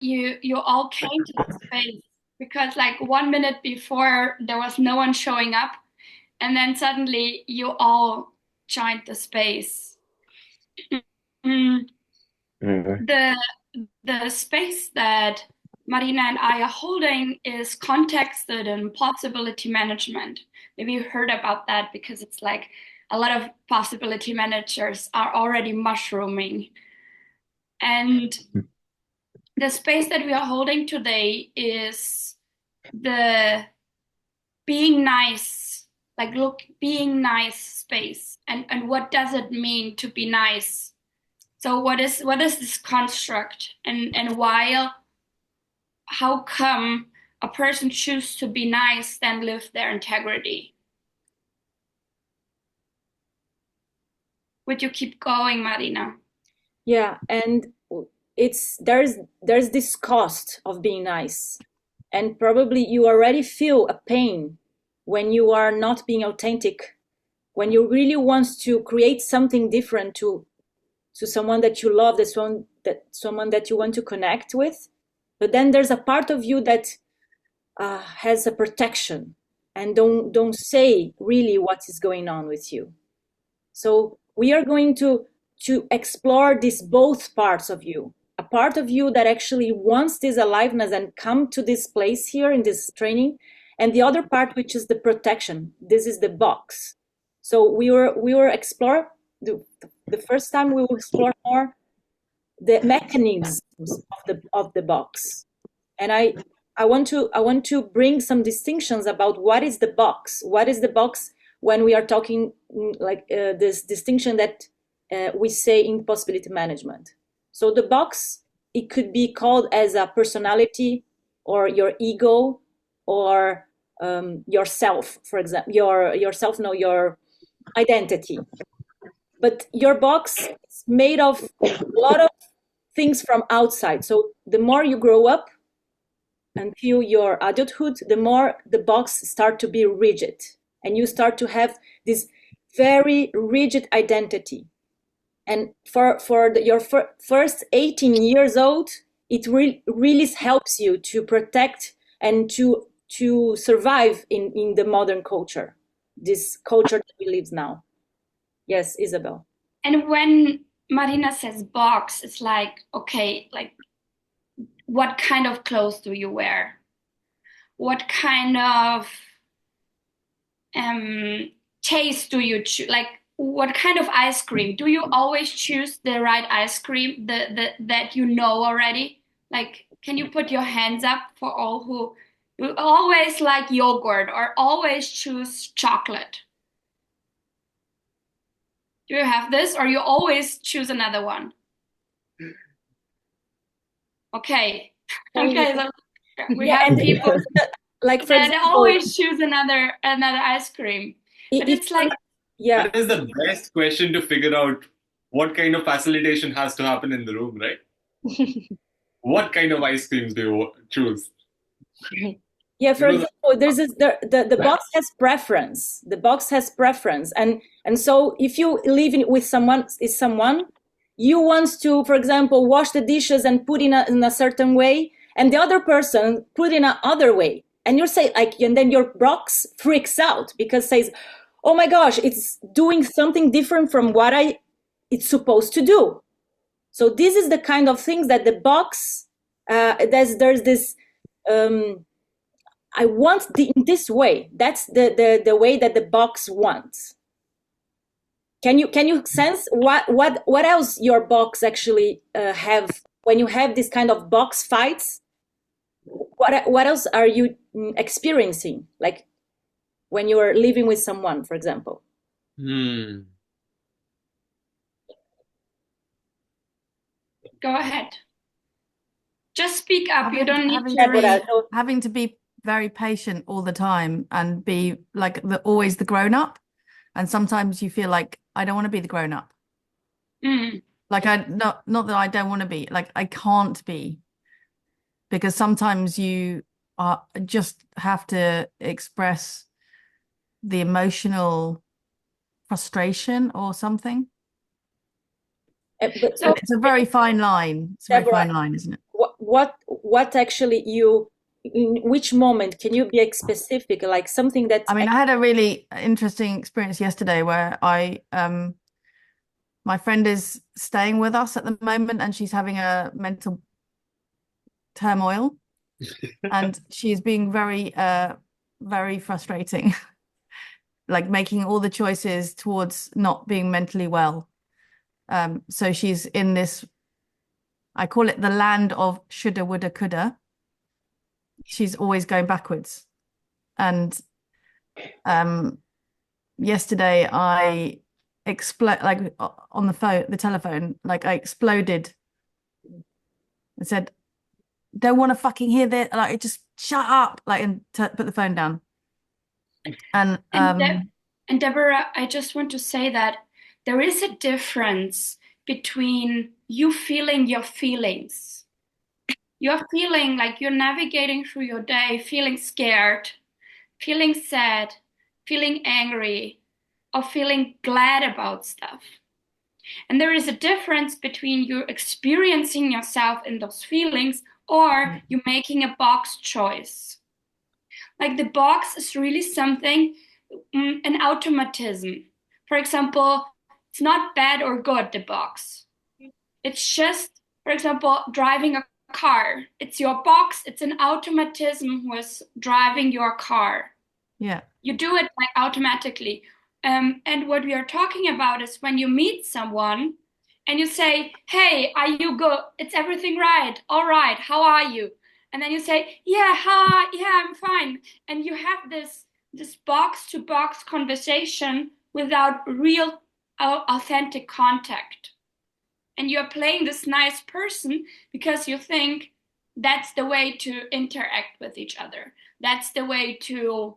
you all came to the space because like 1 minute before there was no one showing up, and then suddenly you all joined the space. Mm, Mhm. the the space that Marina and I are holding is contexted in possibility management. Maybe you heard about that because it's like a lot of possibility managers are already mushrooming. And the space that we are holding today is the being nice, like look, being nice space. And what does it mean to be nice? So what is this construct and why how come a person chooses to be nice then live their integrity? Would you keep going, Marina? Yeah, and there's this cost of being nice. And probably you already feel a pain when you are not being authentic, when you really want to create something different to someone that you love, someone that you want to connect with. But then there's a part of you that has a protection and don't say really what is going on with you. So we are going to explore these both parts of you. A part of you that actually wants this aliveness and come to this place here in this training, and the other part which is the protection. This is the box. So we were explore the first time we will explore more the mechanisms of the box. And I want to bring some distinctions about what is the box. What is the box when we are talking like this distinction that we say in possibility management. So the box, it could be called as a personality or your ego or yourself, for example, your identity. But your box is made of a lot of things from outside. So the more you grow up, until your adulthood, the more the box start to be rigid, and you start to have this very rigid identity. And your first 18 years old, it really helps you to protect and to survive in the modern culture, this culture that we live now. Yes, Isabel. And when Marina says box, it's like, okay, like what kind of clothes do you wear? What kind of taste do you choose? Like, what kind of ice cream? Do you always choose the right ice cream that you know already? Like, can you put your hands up for all who always like yogurt or always choose chocolate? Do you have this, or you always choose another one? Okay. Okay, so we Yeah, have and people like for that example, always choose another ice cream. But if it's like, yeah, That is the best question to figure out what kind of facilitation has to happen in the room, right? What kind of ice creams do you choose? yeah, You for know, example, there's this, the box has preference. The box has preference, and so if you live with someone, you want to, for example, wash the dishes and put in a certain way, and the other person put in a other way, and you say like, and then your box freaks out because says, "Oh my gosh, it's doing something different from what it's supposed to do." So this is the kind of things that the box there's this. I want in this way. That's the way that the box wants. Can you sense what else your box actually have when you have this kind of box fights? What else are you experiencing? Like when you are living with someone, for example. hmm. go ahead. Just speak up. You having don't need having to to. be having to be very patient all the time and be like always the grown up, and sometimes you feel like I don't want to be the grown up. Mm. Like I not that I don't want to be, like I can't be, because sometimes you are just have to express the emotional frustration or something. But So It's a very fine line. It's a very Deborah, fine line, isn't it? what actually you, in which moment can you be specific, like something that I mean, I had a really interesting experience yesterday where my friend is staying with us at the moment and she's having a mental turmoil and she's being very frustrating, like making all the choices towards not being mentally well. So she's in this, I call it the land of shoulda, woulda, coulda. She's always going backwards. And yesterday I explode, like on the telephone, like I exploded and said, don't want to fucking hear that, like just shut up, like, and put the phone down. And And Deborah, I just want to say that there is a difference between you feeling your feelings. You're feeling like you're navigating through your day, feeling scared, feeling sad, feeling angry, or feeling glad about stuff. And there is a difference between you experiencing yourself in those feelings or you making a box choice. Like the box is really something, an automatism. For example, it's not bad or good, the box. It's just, for example, driving a car. It's your box, it's an automatism with driving your car. yeah. You do it like automatically. And what we are talking about is when you meet someone and you say, hey, are you good? It's everything right? All right, how are you? And then you say, yeah, hi, yeah, I'm fine. And you have this box to box conversation without real authentic contact. And you're playing this nice person because you think that's the way to interact with each other. That's the way to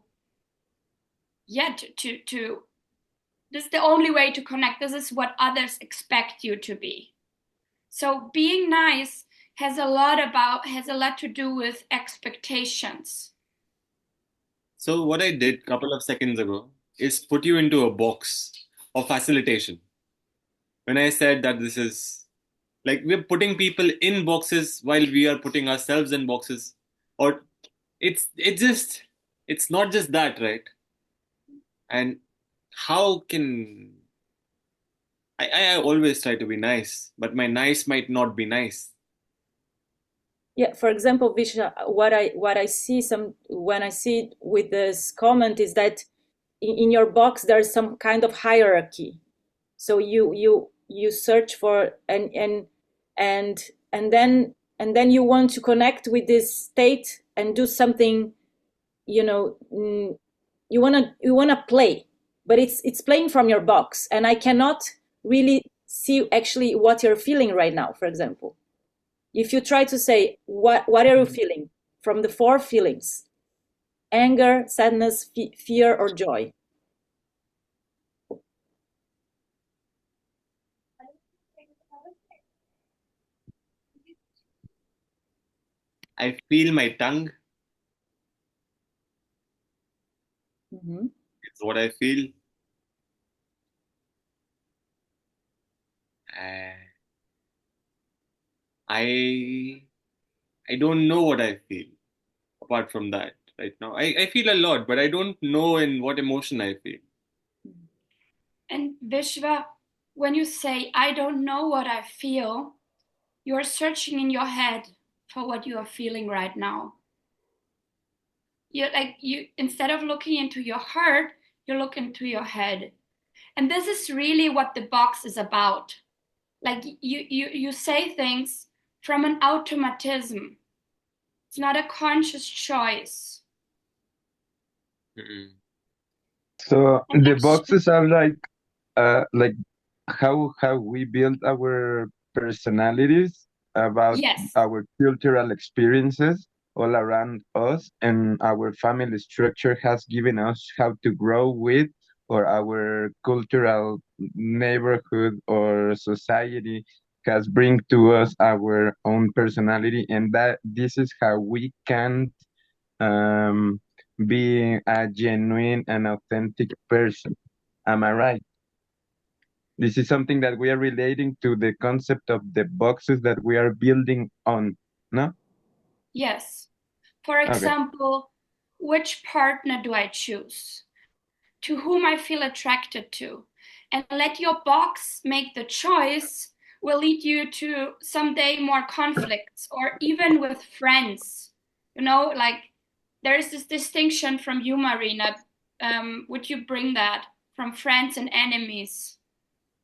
this is the only way to connect. This is what others expect you to be. So being nice has a lot to do with expectations. So what I did a couple of seconds ago is put you into a box of facilitation. When I said that this is like we're putting people in boxes while we are putting ourselves in boxes, or it's not just that, right? And how can I always try to be nice, but my nice might not be nice. Yeah, for example, Visha, what I see when I see with this comment is that in your box there's some kind of hierarchy. So you search for and then you want to connect with this state and do something, you know, you wanna play, but it's playing from your box, and I cannot really see actually what you're feeling right now. For example, if you try to say what are you feeling from the four feelings: anger, sadness, fear, or joy. I feel my tongue. Mm-hmm. It's what I feel. Uh, I I don't know what I feel apart from that right now. I feel a lot, but I don't know in what emotion I feel. And Vishwa, when you say, I don't know what I feel, you're searching in your head for what you are feeling right now. You instead of looking into your heart, you look into your head. And this is really what the box is about. Like you say things from an automatism. It's not a conscious choice. Mm-mm. So the boxes are like how we build our personalities about Yes. our cultural experiences all around us, and our family structure has given us how to grow with, or our cultural neighborhood or society has bring to us our own personality, and that this is how we can um, be a genuine and authentic person. Am I right? This is something that we are relating to the concept of the boxes that we are building on, no? Yes. For example, which partner do I choose? To whom I feel attracted to? And let your box make the choice will lead you to someday more conflicts, or even with friends. You know, like there's this distinction from you, Marina. Would you bring that from friends and enemies?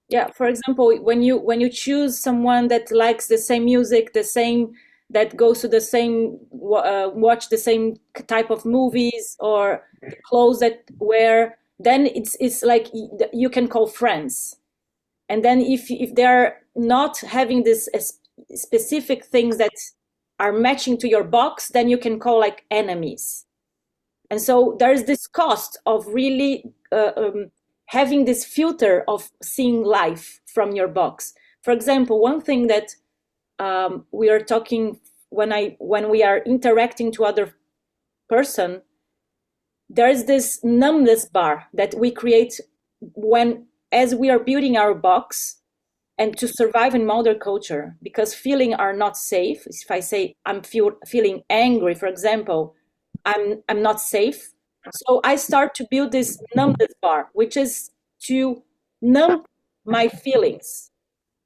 Yeah, for example, when you choose someone that likes the same music, the same, that goes to the same, watch the same type of movies, or the clothes that wear, then it's like you can call friends. And then if they're not having this specific things that are matching to your box, then you can call like enemies. And so there's this cost of really having this filter of seeing life from your box. For example, one thing that we are talking, when we are interacting to other person, there's this numbness bar that we create when, as we are building our box, and to survive in modern culture, because feeling are not safe. If I say I'm feeling angry, for example, I'm not safe. So I start to build this numbness bar, which is to numb my feelings.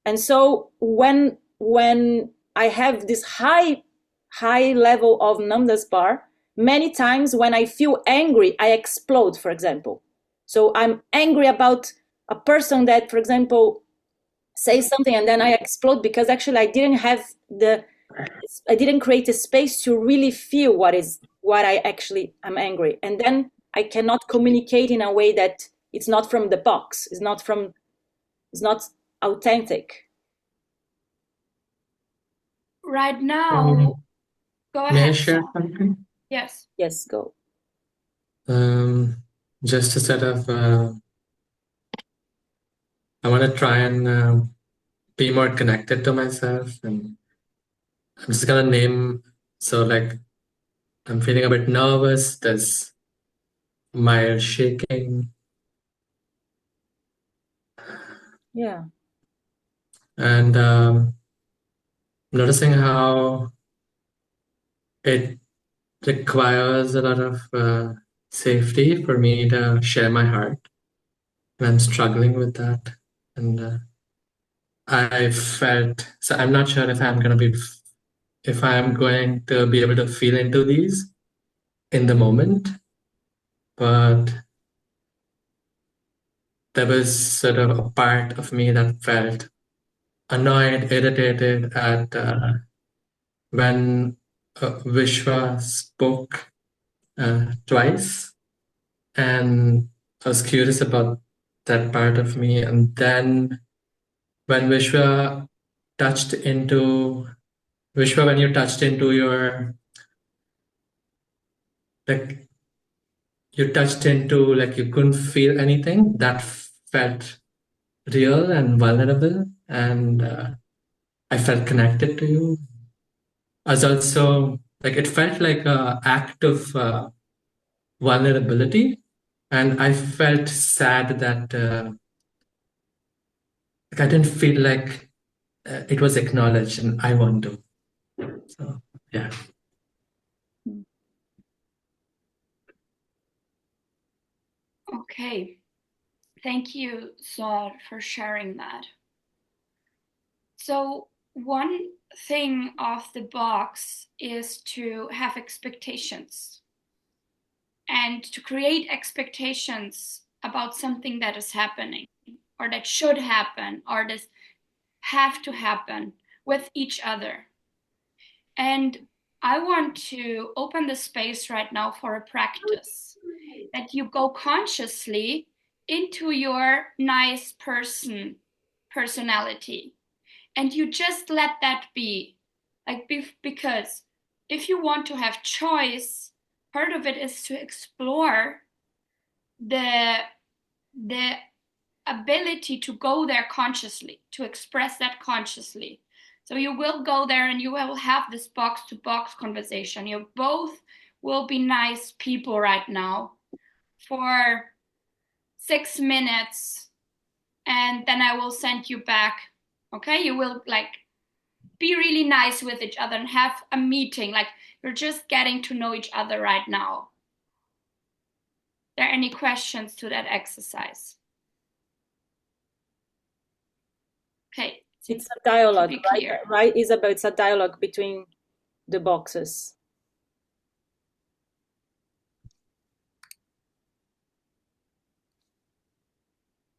And so when I have this high level of numbness bar, many times when I feel angry, I explode, for example. So I'm angry about a person that, for example, says something, and then I explode because actually I didn't create a space to really feel what I actually am angry. And then I cannot communicate in a way that it's not from the box, it's not authentic. Right now, go May I ahead. share something? Yes. Yes, go. Um, just to sort of, I want to try and be more connected to myself, and I'm just gonna name. So, like, I'm feeling a bit nervous. There's mild shaking, Yeah. and noticing how it requires a lot of safety for me to share my heart, and I'm struggling with that. And I felt so. I'm not sure if I'm going to be able to feel into these in the moment, but there was sort of a part of me that felt annoyed, irritated at when Vishwa spoke twice, and I was curious about that part of me. And then when Vishwa, when you touched into your, like, you touched into, like, you couldn't feel anything, that felt real and vulnerable, and I felt connected to you. I was also, like, it felt like a act of vulnerability, and I felt sad that like, I didn't feel like it was acknowledged, and I want to. So yeah. Okay. Thank you, Zor, for sharing that. So one thing of the box is to have expectations and to create expectations about something that is happening or that should happen or that have to happen with each other. And I want to open the space right now for a practice that you go consciously into your nice personality, and you just let that be, like, because if you want to have choice, part of it is to explore the the ability to go there consciously, to express that consciously. So you will go there and you will have this box to box conversation. You both will be nice people right now for 6 minutes, and then I will send you back. Okay, you will like be really nice with each other and have a meeting, like you're just getting to know each other right now. Are there any questions to that exercise? Okay. It's a dialogue, right? Clear. Right, Isabel? It's a dialogue between the boxes.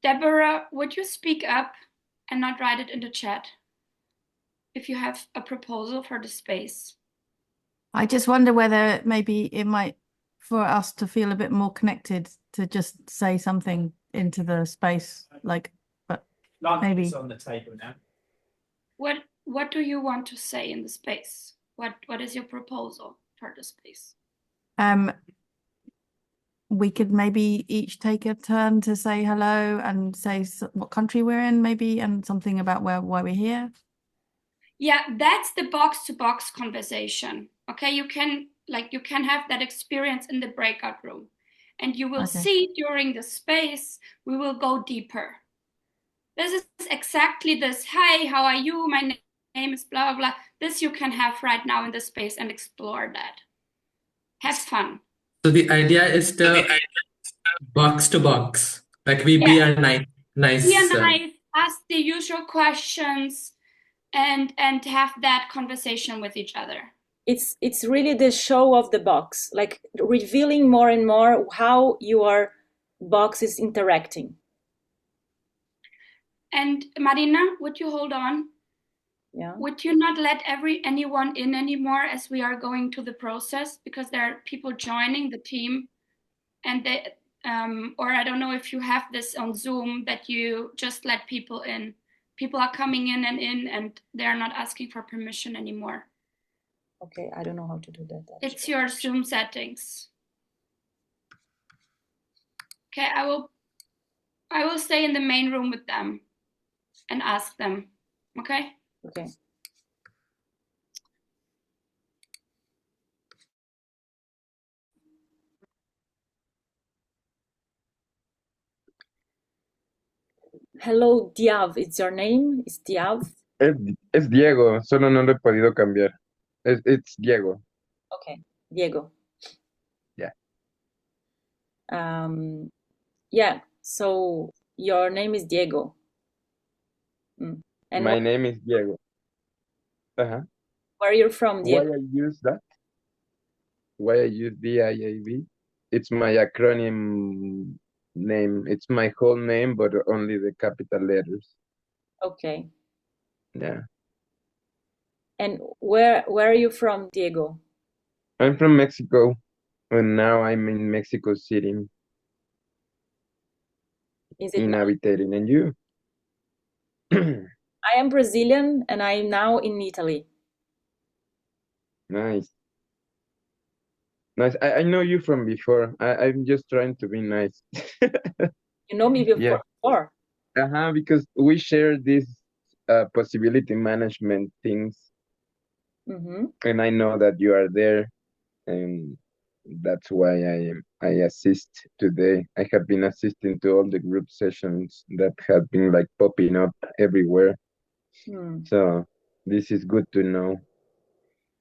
Deborah, would you speak up and not write it in the chat if you have a proposal for the space? I just wonder whether maybe it might, for us to feel a bit more connected, to just say something into the space, like, but maybe It's on the table now. What do you want to say in the space? What is your proposal for the space? We could maybe each take a turn to say hello and say what country we're in, maybe, and something about why we're here. Yeah, that's the box to box conversation. Okay, you can have that experience in the breakout room, and you will see during the space we will go deeper. This is exactly this. Hi, how are you? My name is blah blah blah. This you can have right now in the space and explore that. Have fun. So the idea is to box to box, like we be a nice. Be nice, ask the usual questions, and have that conversation with each other. It's really the show of the box, like revealing more and more how your box is interacting. And Marina, would you hold on? Yeah. Would you not let anyone in anymore as we are going to the process, because there are people joining the team, and they or I don't know if you have this on Zoom that you just let people in. People are coming in and they're not asking for permission anymore. Okay, I don't know how to do that. Actually. It's your Zoom settings. Okay, I will stay in the main room with them and ask them. Okay? Okay. Hello, Diav. It's your name? It's Diav? Es Diego, solo no lo he podido cambiar. It's Diego. Okay, Diego. Yeah. Yeah, so your name is Diego. And my name is Diego. Where are you from, Diego? Why I use that? Why I use DIAB? It's my acronym name. It's my whole name, but only the capital letters. Okay. Yeah. And where are you from, Diego? I'm from Mexico, and now I'm in Mexico City. Is it inhabiting? And you? I am Brazilian, and I'm now in Italy. Nice. Nice. I know you from before. I'm just trying to be nice. You know me before? Because we share these possibility management things. And I know that you are there, and that's why I assist today. I have been assisting to all the group sessions that have been like popping up everywhere. So this is good to know.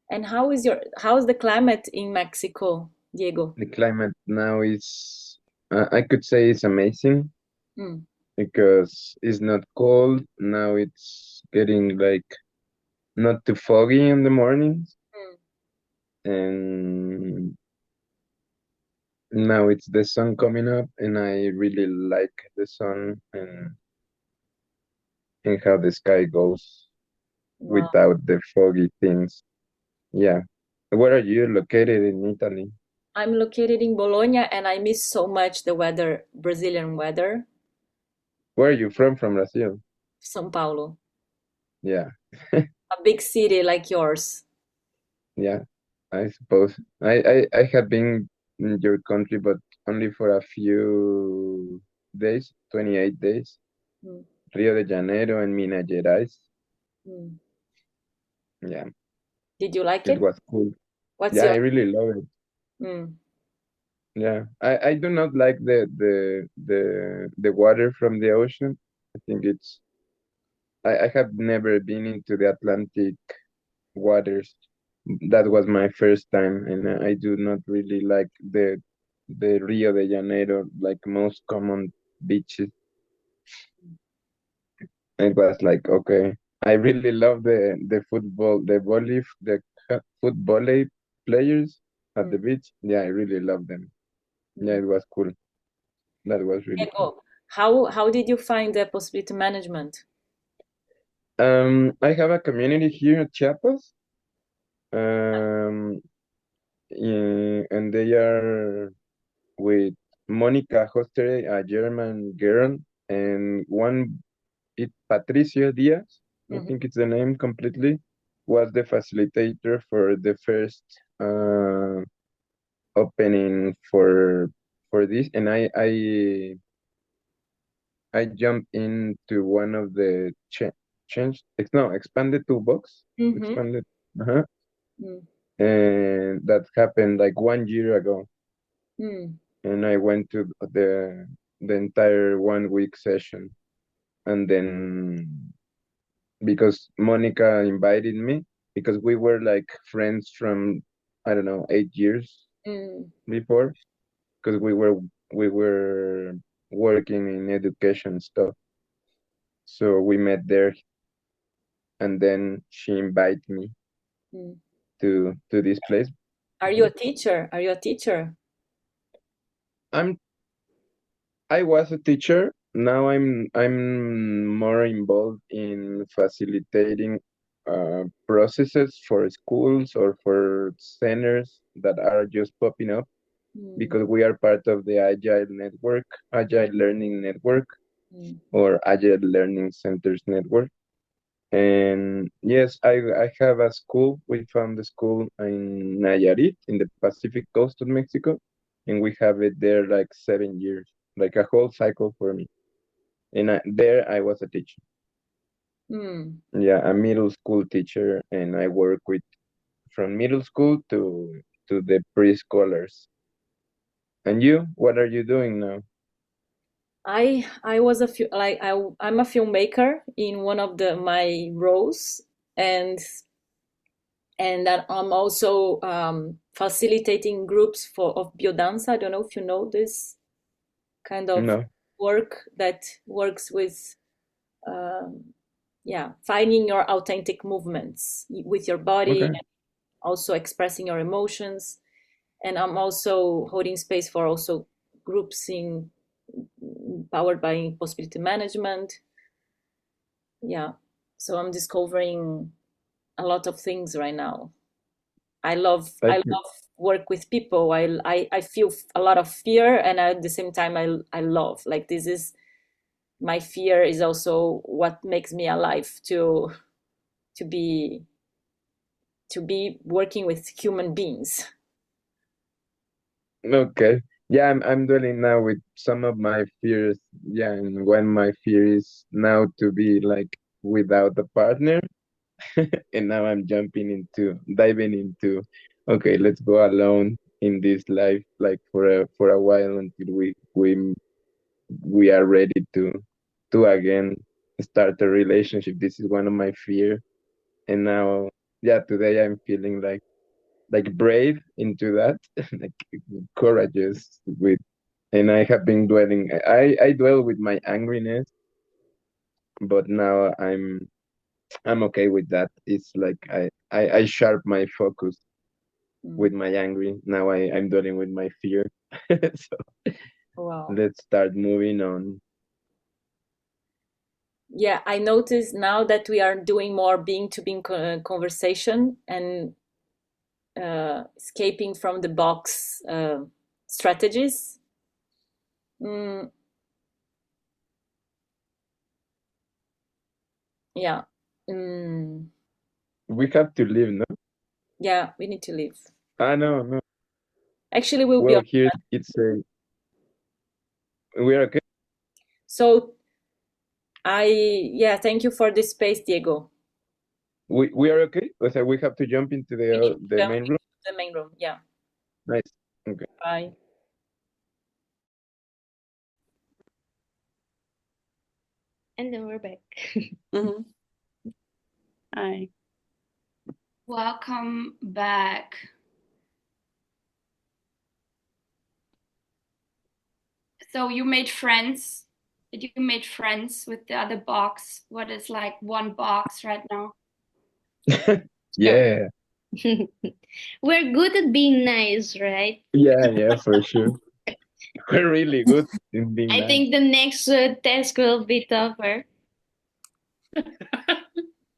And how's the climate in Mexico, Diego? The climate now is, I could say it's amazing because it's not cold. Now it's getting like not too foggy in the mornings. And now it's the sun coming up, and I really like the sun and how the sky goes without the foggy things. Yeah. Where are you located in Italy? I'm located in Bologna, and I miss so much the weather, Brazilian weather. Where are you from Brazil? São Paulo. Yeah. A big city like yours. Yeah, I suppose. I have been in your country, but only for a few days, 28 days. Rio de Janeiro and Minas Gerais. Yeah. Did you like it? It was cool. I really love it. Yeah, I do not like the water from the ocean. I think it's I have never been into the Atlantic waters. That was my first time, and I do not really like the Rio de Janeiro, like most common beaches. It was like, okay, I really love the football, the football players at the Mm. beach. Yeah, I really love them. Yeah, Mm. it was cool. That was really cool. Diego, how did you find the possibility management? I have a community here at Chiapas. Um, and they are with Monica Hostere, a German girl, and one Patricia Diaz, I Mhm. think it's the name completely, was the facilitator for the first opening for this, and I jumped into one of the change, no, expanded toolbox, Mhm. expanded, uh-huh, Mm. and that happened like 1 year ago, Mm. and I went to the entire 1 week session, and then because Monica invited me because we were like friends from I don't know 8 years Mm. before because we were working in education stuff. So we met there, and then she invited me Mm. to this place. Are you a teacher? Are you a teacher? I'm I was a teacher. Now I'm more involved in facilitating processes for schools or for centers that are just popping up Mm. because we are part of the Agile Learning Network, Mm. or Agile Learning Centers Network. And yes, I have a school. We found the school in Nayarit in the Pacific coast of Mexico, and we have it there like 7 years, like a whole cycle for me. And there I was a teacher. Mm. Yeah, a middle school teacher, and I work with from middle school to the preschoolers. And you, what are you doing now? I was I'm a filmmaker in one of my roles, and that I'm also facilitating groups for of biodanza. I don't know if you know this kind of No. work that works with yeah, finding your authentic movements with your body Okay. and also expressing your emotions. And I'm also holding space for also groups in powered by possibility management. Yeah, so I'm discovering a lot of things right now. I Like, love work with people. I feel a lot of fear, and at the same time I love, like, this is my fear is also what makes me alive to be working with human beings. okay. Yeah, I'm dealing now with some of my fears. Yeah, and when my fear is now to be like without a partner, and now I'm diving into, okay, let's go alone in this life, like for a while until we are ready to again start a relationship. This is one of my fear, and now, yeah, today I'm feeling like brave into that, like courageous with, and I have been dwelling. I dwell with my angriness, but now I'm okay with that. It's like I sharp my focus with Mm. my angry. Now I'm dwelling with my fear. So Wow. let's start moving on. Yeah, I notice now that we are doing more being to being conversation and escaping from the box strategies. Mm, yeah. Mm, We have to leave, no? yeah, we need to leave. Ah, no, no. Actually, we'll be Well, on. here it's a we're okay. So yeah, thank you for this space, Diego. We are okay. So we have to jump into We need to the jump main room. into the main room. Yeah. Nice. Okay. Bye. And then we're back. Mm-hmm. Hi. Welcome back. So you made friends. Did you make friends with the other box? What is like one box right now? Yeah, We're good at being nice, right? yeah, for sure. We're really good in being I nice. think the next task will be tougher.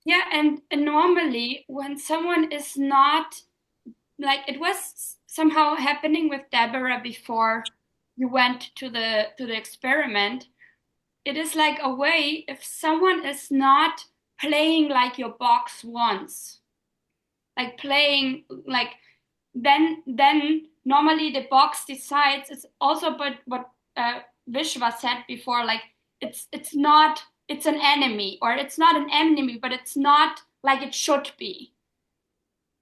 Yeah, and normally when someone is not like it was somehow happening with Deborah before you went to the experiment, it is like a way if someone is not playing like your box wants, like playing like then normally the box decides. It's also but what Vishwa said before, like it's not it's an enemy, or it's not an enemy, but it's not like it should be.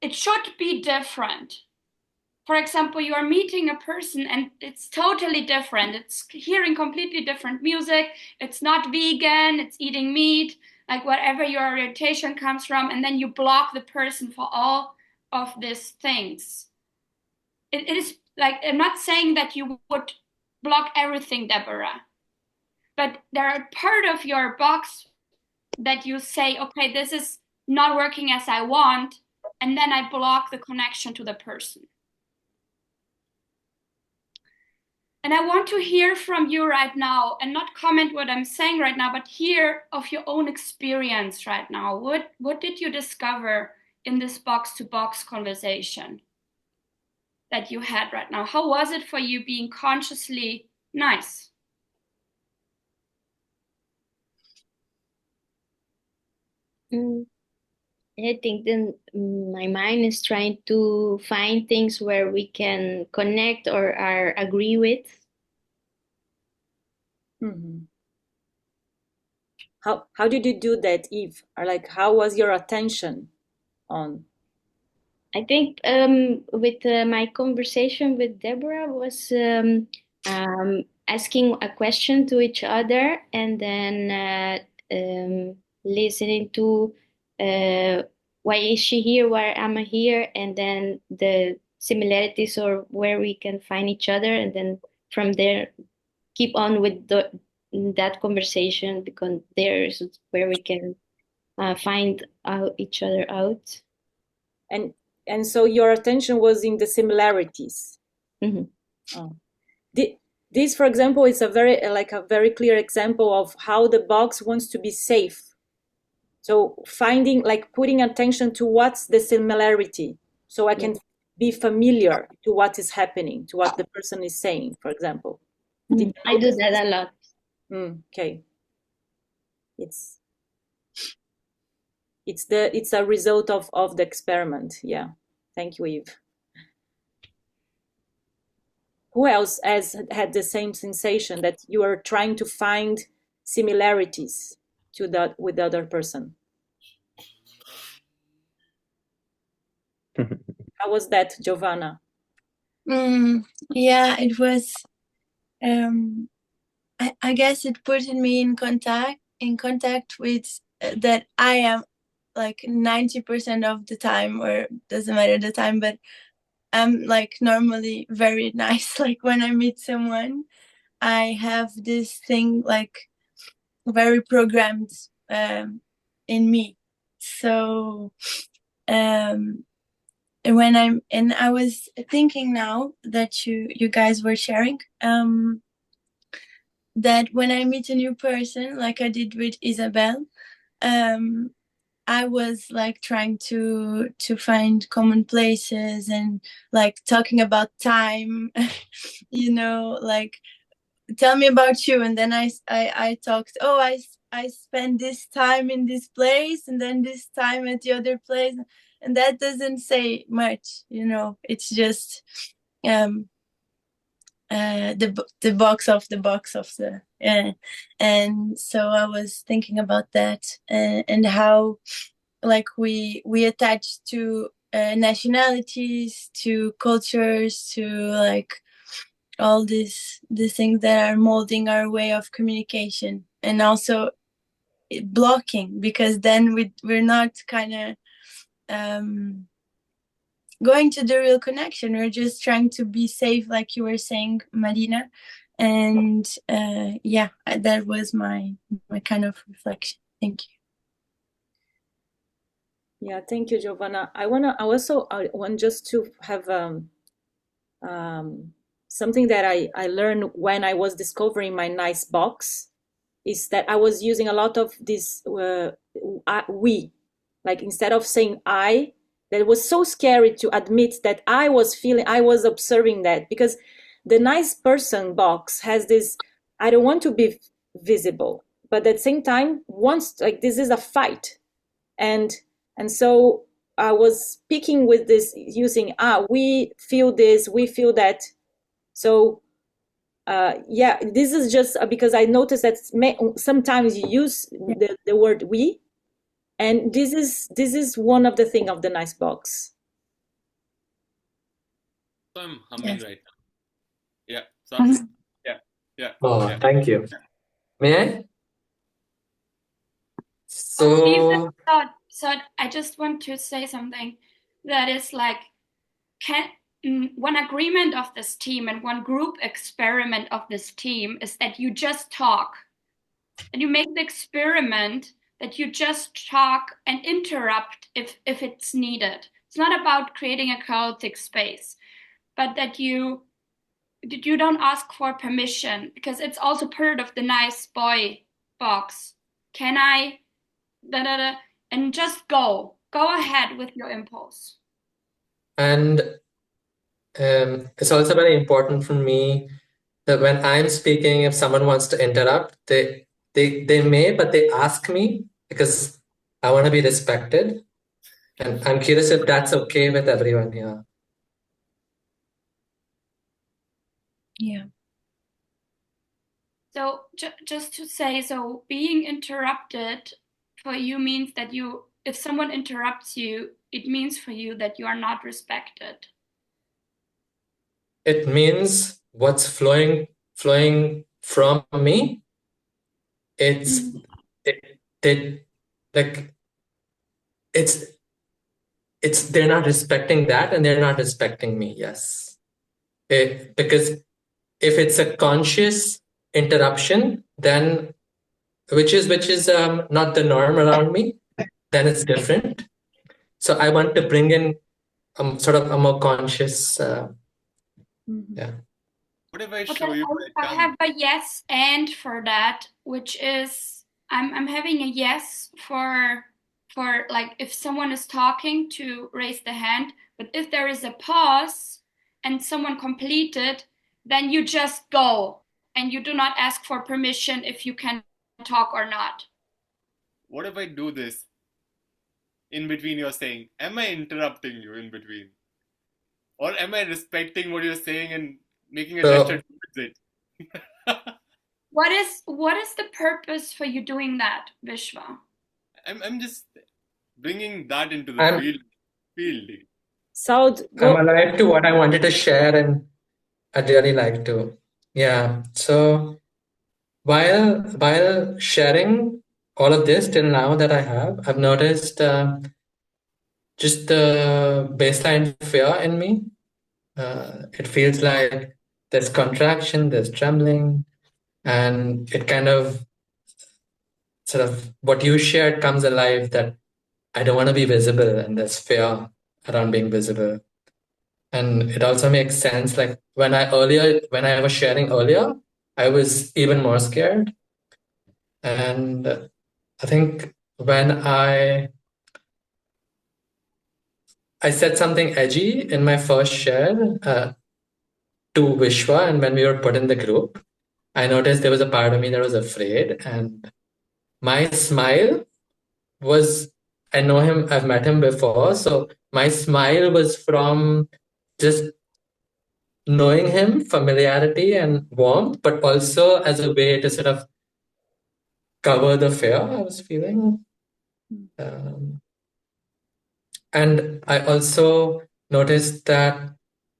It should be different. For example, you are meeting a person and it's totally different. It's hearing completely different music. It's not vegan, it's eating meat, like whatever your orientation comes from, and then you block the person for all of these things. It is like, I'm not saying that you would block everything, Deborah, but there are part of your box that you say, okay, this is not working as I want, and then I block the connection to the person. And I want to hear from you right now, and not comment what I'm saying right now, but hear of your own experience right now. What did you discover in this box-to-box conversation that you had right now? How was it for you being consciously nice? I think then my mind is trying to find things where we can connect or are agree with. Mm-hmm. How did you do that, Eve? Or like, how was your attention on? I think with my conversation with Deborah was asking a question to each other, and then listening to why is she here, why am I here, and then the similarities or where we can find each other, and then from there keep on with that conversation, because there is where we can find each other out. And so your attention was in the similarities. Mm-hmm. Oh. This, for example, is a very clear example of how the box wants to be safe. So putting attention to what's the similarity, so I can be familiar to what is happening, to what the person is saying, for example. I do that a lot. Okay. It's a result of the experiment. Yeah. Thank you, Eve. Who else has had the same sensation that you are trying to find similarities to that with the other person? How was that, Giovanna? Yeah, it was. I guess it put me in contact with that I am like 90% of the time, or doesn't matter the time, but I'm like normally very nice. Like when I meet someone, I have this thing like very programmed in me. So and I was thinking now that you guys were sharing that when I meet a new person, like I did with Isabel, I was like trying to find common places and like talking about time, like tell me about you, and then I talked. Oh, I spent this time in this place, and then this time at the other place, and that doesn't say much. It's just the box of the and so I was thinking about that, and how like we attach to nationalities, to cultures, to like all these things that are molding our way of communication. And also blocking, because then we're not kind of going to the real connection. We're just trying to be safe, like you were saying, Marina. And yeah, that was my kind of reflection. Thank you. Yeah, thank you, Giovanna. I want just to have something that I learned when I was discovering my nice box, is that I was using a lot of this we, like instead of saying I, that was so scary to admit that I was observing that, because the nice person box has this, I don't want to be visible, but at the same time wants, like, this is a fight. And so I was speaking with this using we feel this, we feel that. So yeah, this is just because I noticed that sometimes you use the word we, and this is one of the thing of the nice box. So I'm humming right now. Yeah. So yeah. Oh, yeah. thank you. May I? So So I just want to say something that is like, one agreement of this team and one group experiment of this team is that you just talk, and you make the experiment that you just talk and interrupt if it's needed. It's not about creating a chaotic space, but that you don't ask for permission, because it's also part of the nice boy box. Can I da da da, and just go ahead with your impulse. And it's also very important for me that when I'm speaking, if someone wants to interrupt, they may, but they ask me, because I want to be respected. And I'm curious if that's okay with everyone here. Yeah. So just to say, so being interrupted for you means that if someone interrupts you, it means for you that you are not respected. It means what's flowing from me. It's they're not respecting that, and they're not respecting me. Yes, because if it's a conscious interruption, then which is not the norm around me, then it's different. So I want to bring in sort of a more conscious. Yeah. What if I show you my I tongue? have a yes and for that, which is I'm having a yes for like if someone is talking to raise the hand, but if there is a pause and someone completed, then you just go and you do not ask for permission if you can talk or not. What if I do this in between you're saying? Am I interrupting you in between? Or am I respecting what you're saying and making a gesture towards it? What is the purpose for you doing that, Vishwa? I'm just bringing that into the field. I'm alive to what I wanted to share, and I'd really like to. Yeah. So while sharing all of this till now that I've noticed just the baseline fear in me. It feels like there's contraction, there's trembling, and it kind of sort of what you shared comes alive, that I don't want to be visible, and there's fear around being visible. And it also makes sense, like when I was sharing earlier, I was even more scared. And I think when I said something edgy in my first share to Vishwa, and when we were put in the group, I noticed there was a part of me that was afraid, and my smile was, I know him, I've met him before, so my smile was from just knowing him, familiarity and warmth, but also as a way to sort of cover the fear I was feeling. And I also noticed that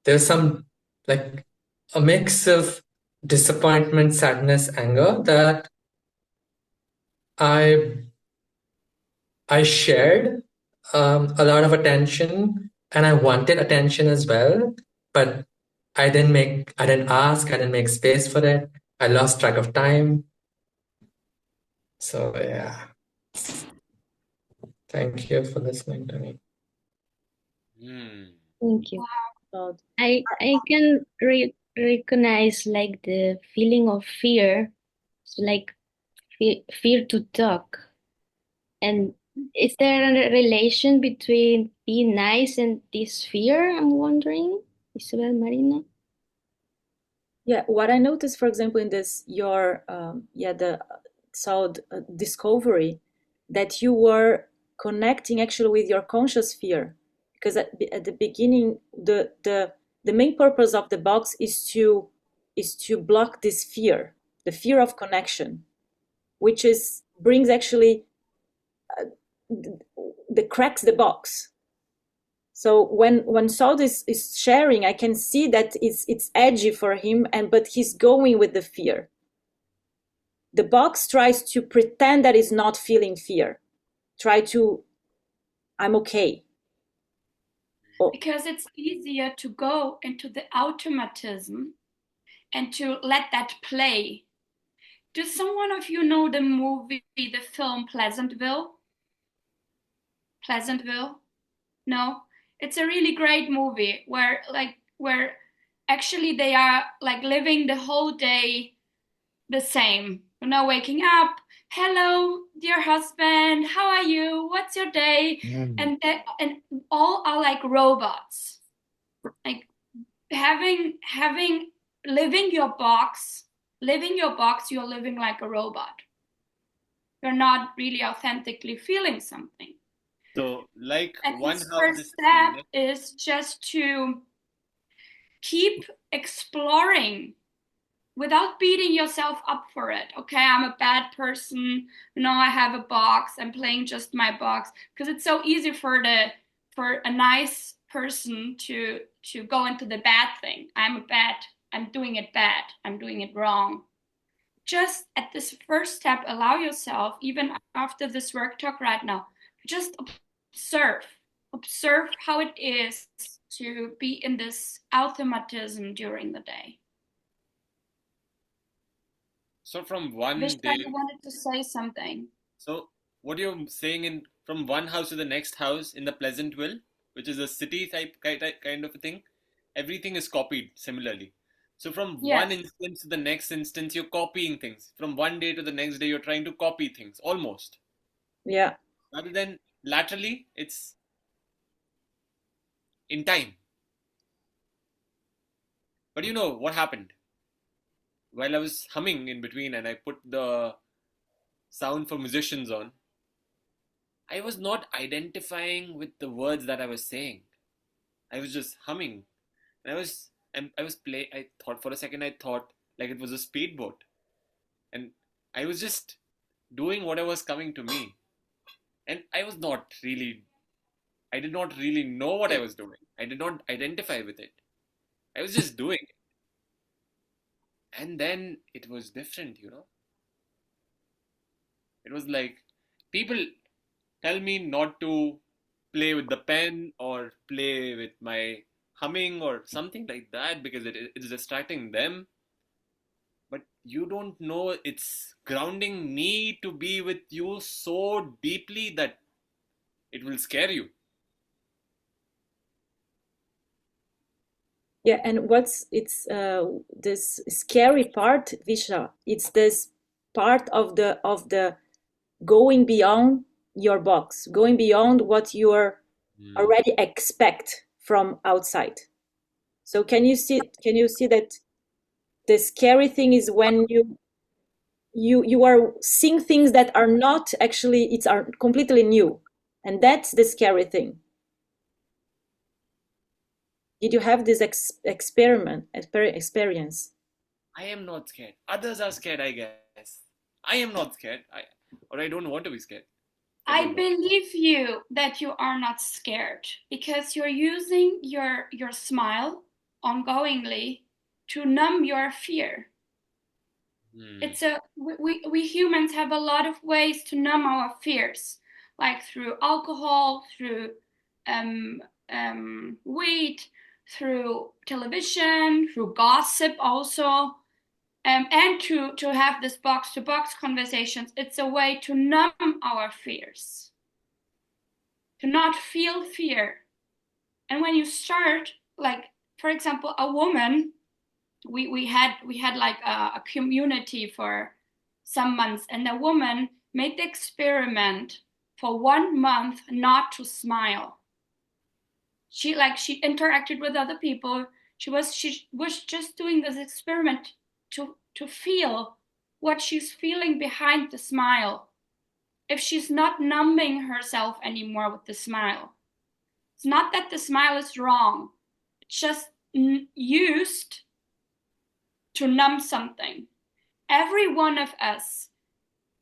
there's some, like, a mix of disappointment, sadness, anger that I shared a lot of attention, and I wanted attention as well, but I didn't ask, I didn't make space for it. I lost track of time. So yeah, thank you for listening to me. Thank you. Wow. I can recognize like the feeling of fear, so like fear to talk. And is there a relation between being nice and this fear? I'm wondering, Isabel, Marina. Yeah, what I noticed, for example, in this your the sound discovery, that you were connecting actually with your conscious fear, because at the beginning the main purpose of the box is to block this fear, the fear of connection, which is brings actually the cracks the box. So when Saud is sharing, I can see that it's edgy for him, but he's going with the fear. The box tries to pretend that it's not feeling fear. I'm okay. Because it's easier to go into the automatism and to let that play. Does someone of you know the movie, the film Pleasantville? Pleasantville? No? It's a really great movie where actually they are like living the whole day the same. Waking up, hello, dear husband, how are you? What's your day? And all are like robots. Like having living your box, you're living like a robot. You're not really authentically feeling something. So, like, And one his house first step is just to keep exploring without beating yourself up for it. Okay, I'm a bad person. I have a box. I'm playing just my box, because it's so easy for a nice person to go into the bad thing. I'm doing it bad. I'm doing it wrong. Just at this first step, allow yourself, even after this work talk right now, just observe how it is to be in this automatism during the day. So from one Vishka, day, you wanted to say something. so what you're saying, from one house to the next house in the Pleasantville, which is a city type kind of a thing, everything is copied similarly. So from one instance to the next instance, you're copying things. From one day to the next day, you're trying to copy things, almost. Yeah. Rather than laterally, it's in time. But you know what happened? While I was humming in between and I put the sound for musicians on, I was not identifying with the words that I was saying. I was just humming. And I was play. I thought for a second. I thought like it was a speedboat, and I was just doing whatever was coming to me. And I was not really. I did not really know what I was doing. I did not identify with it. I was just doing it. And then it was different, It was like people tell me not to play with the pen or play with my humming or something like that because it's distracting them. But you don't know it's grounding me to be with you so deeply that it will scare you. Yeah, and this scary part, Visha, it's this part of the going beyond your box, going beyond what you already expect from outside. So can you see that the scary thing is when you are seeing things that are not actually, are completely new, and that's the scary thing. Did you have this experience? I am not scared. Others are scared, I guess. I am not scared. I don't want to be scared. I believe you that you are not scared because you're using your smile ongoingly to numb your fear. It's we humans have a lot of ways to numb our fears, like through alcohol, through weed, through television, through gossip also, and to have this box to box conversations. It's a way to numb our fears, to not feel fear. And when you start, like for example, a woman, we had like a community for some months, and the woman made the experiment for 1 month not to smile. She interacted with other people. She was just doing this experiment to feel what she's feeling behind the smile, if she's not numbing herself anymore with the smile. It's not that the smile is wrong, it's just used to numb something. Every one of us,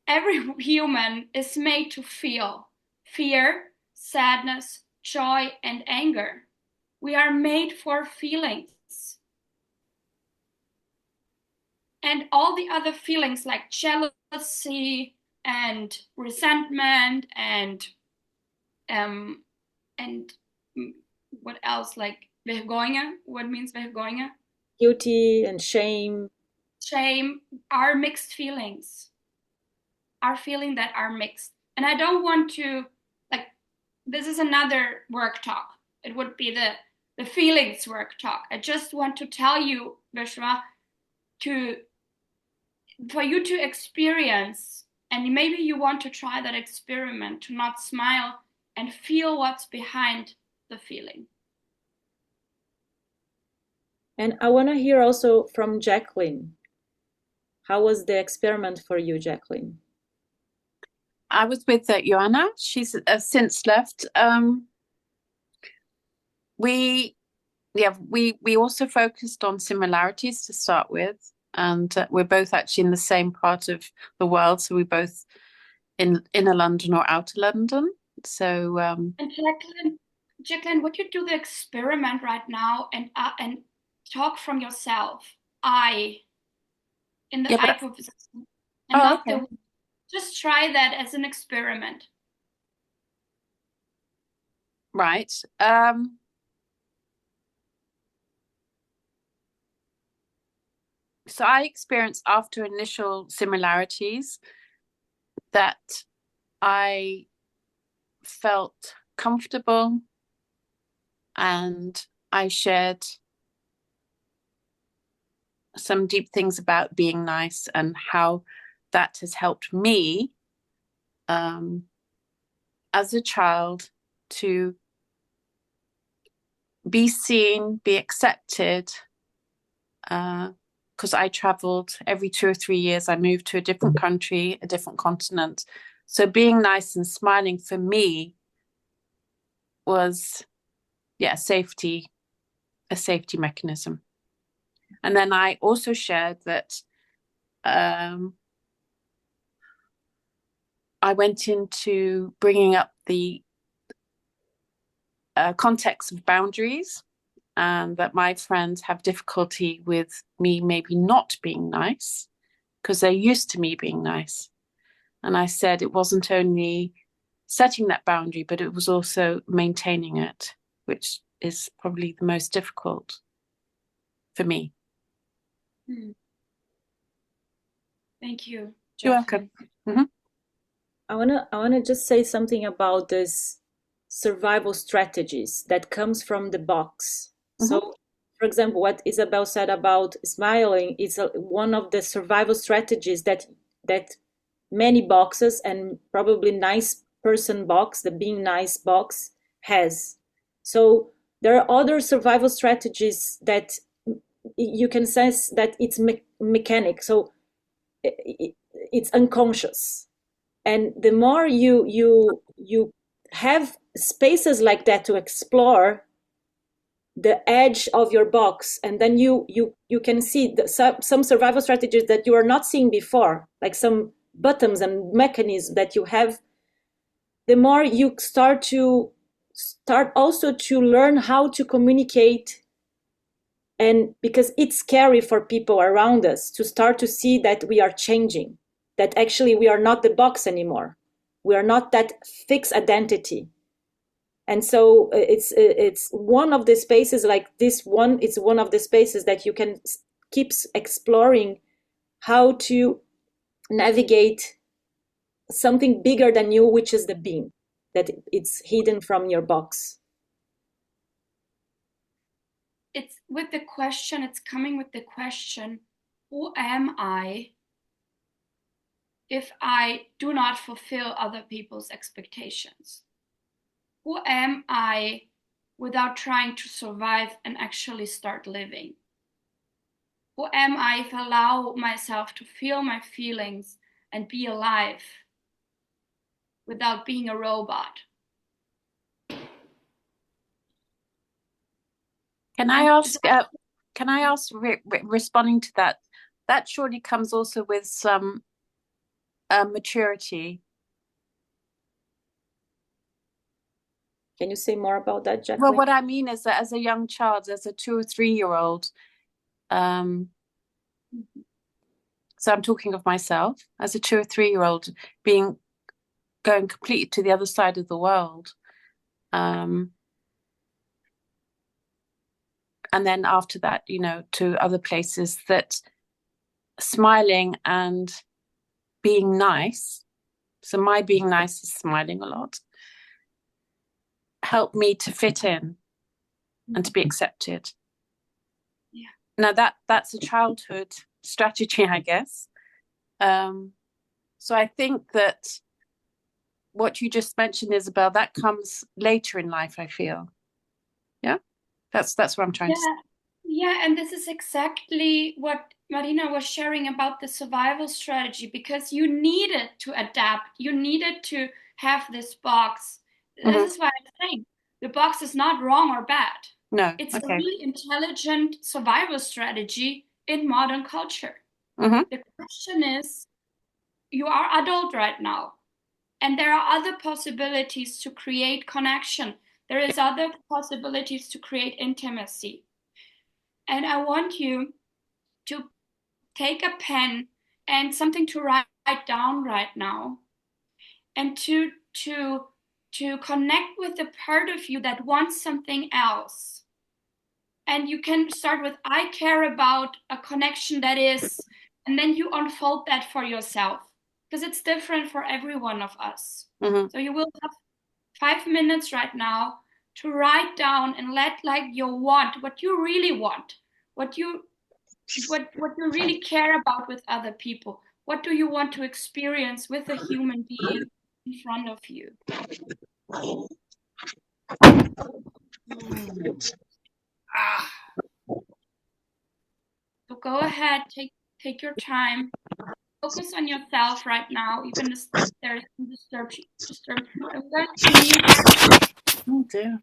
every human is made to feel fear, sadness, joy, and anger. We are made for feelings. And all the other feelings like jealousy and resentment and what else, like vergonha. What means vergonha? Guilty and shame. Shame are mixed feelings. Are feeling that are mixed. And I don't want to, like, this is another work talk. It would be the feelings work talk. I just want to tell you, Vishwa, for you to experience, and maybe you want to try that experiment, to not smile and feel what's behind the feeling. And I want to hear also from Jacqueline. How was the experiment for you, Jacqueline? I was with Joanna. She's since left. We also focused on similarities to start with, and we're both actually in the same part of the world, so we're both in inner London or outer London. So and Jacqueline, would you do the experiment right now and talk from yourself? In the I position, and not okay. Just try that as an experiment. Right. So I experienced after initial similarities that I felt comfortable, and I shared some deep things about being nice and how that has helped me as a child to be seen, be accepted, because I traveled every 2 or 3 years. I moved to a different country, a different continent. So being nice and smiling for me was, a safety mechanism. And then I also shared that I went into bringing up the context of boundaries, and that my friends have difficulty with me maybe not being nice because they're used to me being nice. And I said it wasn't only setting that boundary, but it was also maintaining it, which is probably the most difficult for me. Thank you. You're welcome. Mm-hmm. I wanna just say something about this survival strategies that comes from the box. Mm-hmm. So, for example, what Isabel said about smiling is one of the survival strategies that many boxes, and probably nice person box, the being nice box, has. So there are other survival strategies that you can sense that it's mechanic. So it's unconscious. And the more you have spaces like that to explore the edge of your box, and then you can see some survival strategies that you are not seeing before, like some buttons and mechanisms that you have. The more you start also to learn how to communicate And because it's scary for people around us to start to see that we are changing, that actually we are not the box anymore. We are not that fixed identity. And so it's one of the spaces like this one, it's one of the spaces that you can keep exploring how to navigate something bigger than you, which is the being, that it's hidden from your box. It's with the question, it's coming with the question, who am I if I do not fulfill other people's expectations? Who am I without trying to survive and actually start living? Who am I if I allow myself to feel my feelings and be alive without being a robot? Can I ask? Responding to that? That surely comes also with some maturity. Can you say more about that, Jacqueline? Well, what I mean is that as a young child, as a 2 or 3 year old, so I'm talking of myself as a 2 or 3 year old going completely to the other side of the world. And then after that, to other places, that smiling and being nice. So my being nice is smiling a lot. Helped me to fit in and to be accepted. Yeah. Now that's a childhood strategy, I guess. So I think that what you just mentioned, Isabel, that comes later in life, I feel. Yeah, that's what I'm trying to say. Yeah, and this is exactly what Marina was sharing about the survival strategy, because you needed to adapt. You needed to have this box. This is why I'm saying the box is not wrong or bad. No, it's a really intelligent survival strategy in modern culture. The question is, you are adult right now, and there are other possibilities to create connection. There is other possibilities to create intimacy. And I want you to take a pen and something to write down right now, and to connect with the part of you that wants something else. And you can start with, I care about a connection that is, and then you unfold that for yourself, because it's different for every one of us. So you will have 5 minutes right now to write down and let your want, what you really want, what you really care about with other people. What do you want to experience with a human being in front of you? So go ahead, take your time. Focus on yourself right now, even if there is some disturbance. I'm going to mute. Oh dear.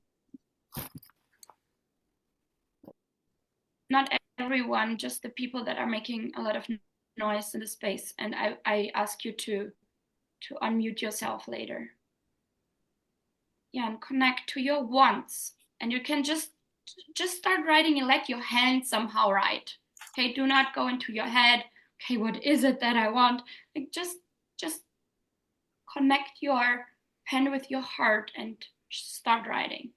Not everyone, just the people that are making a lot of noise in the space. And I ask you to unmute yourself later. Yeah, and connect to your wants. And you can just start writing and let your hand somehow write. Okay, do not go into your head. Okay, what is it that I want? Like just connect your pen with your heart and start writing.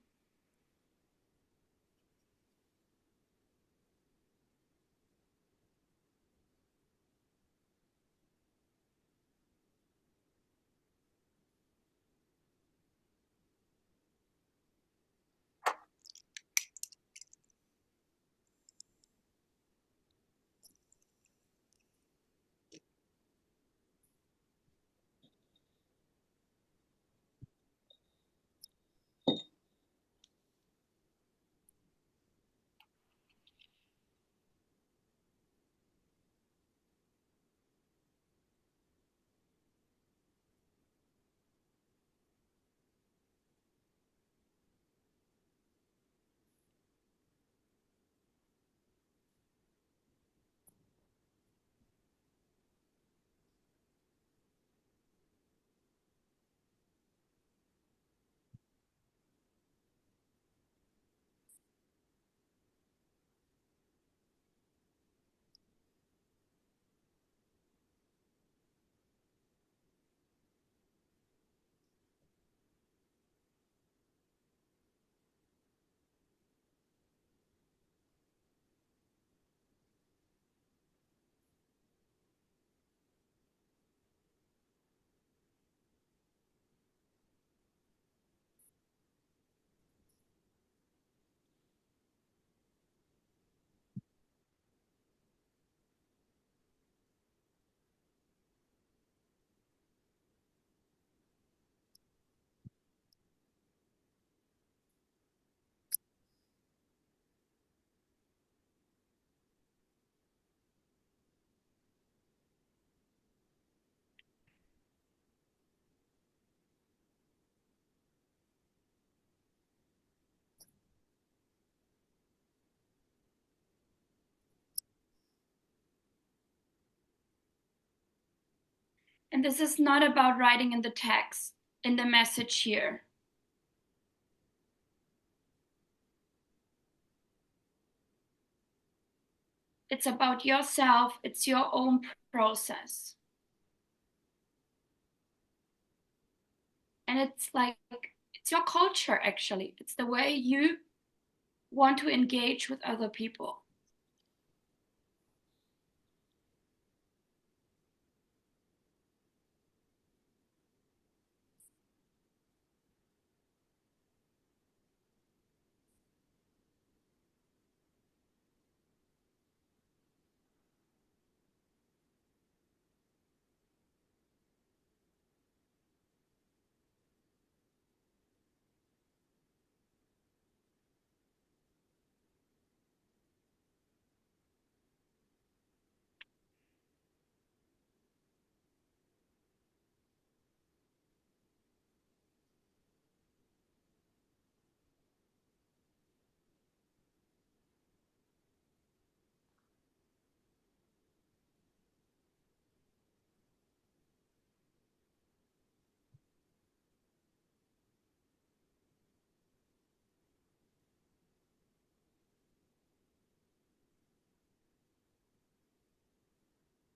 And this is not about writing in the text, in the message here. It's about yourself, it's your own process. And it's like, it's your culture actually. It's the way you want to engage with other people.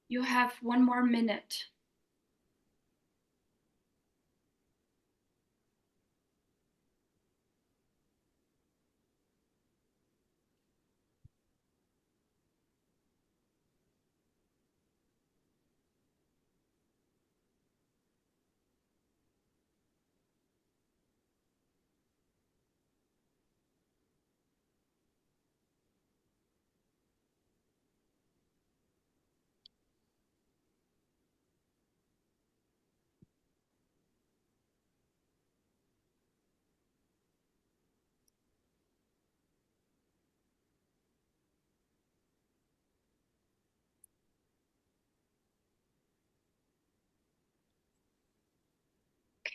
You have 1 more minute.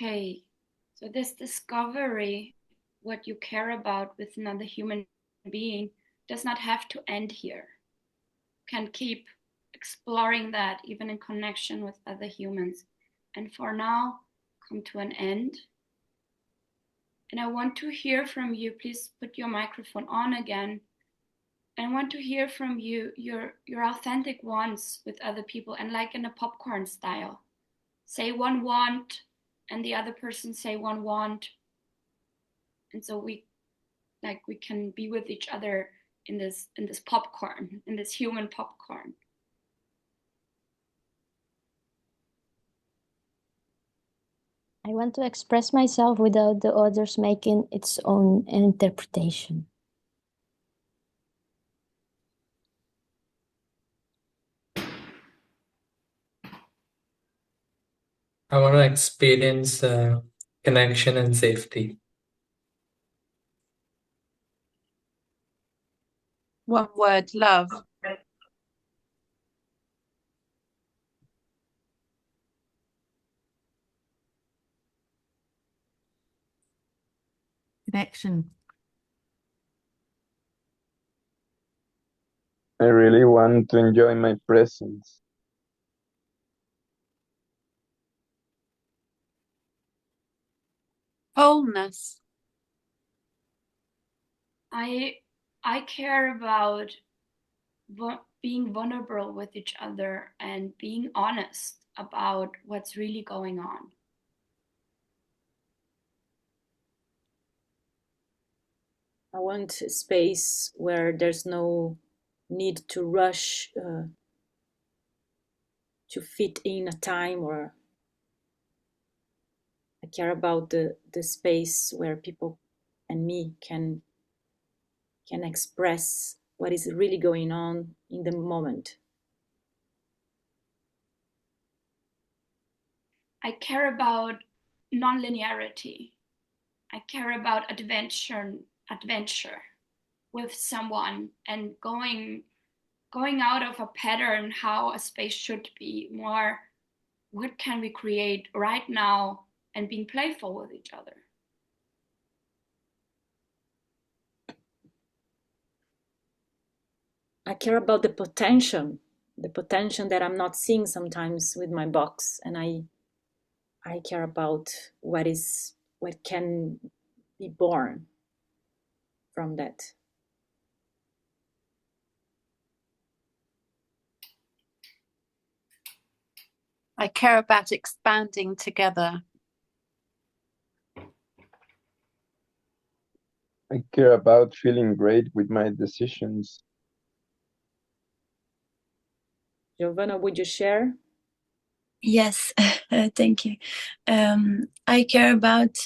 Okay, so this discovery, what you care about with another human being, does not have to end here. You can keep exploring that even in connection with other humans. And for now, come to an end. And I want to hear from you. Please put your microphone on again. I want to hear from you your authentic wants with other people, and like in a popcorn style. Say one want and the other person say one want. And so we can be with each other in this popcorn, in this human popcorn. I want to express myself without the others making its own interpretation. I want to experience connection and safety. One word, love. Connection. I really want to enjoy my presence. Wholeness. I care about being vulnerable with each other and being honest about what's really going on. I want a space where there's no need to rush to fit in a time, or I care about the space where people and me can express what is really going on in the moment. I care about non-linearity. I care about adventure with someone and going out of a pattern, how a space should be, more what can we create right now, and being playful with each other. I care about the potential the potential that I'm not seeing sometimes with my box, and I care about what can be born from that. I care about expanding together. I care about feeling great with my decisions. Giovanna, would you share? Yes, thank you. I care about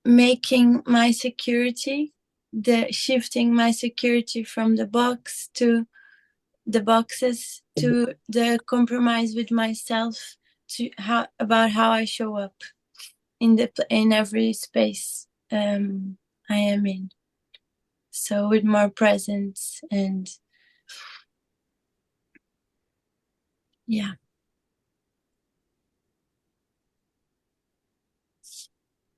making my security, shifting my security from the box to the boxes to the compromise with myself, to about how I show up in every space I am in. So with more presence and yeah.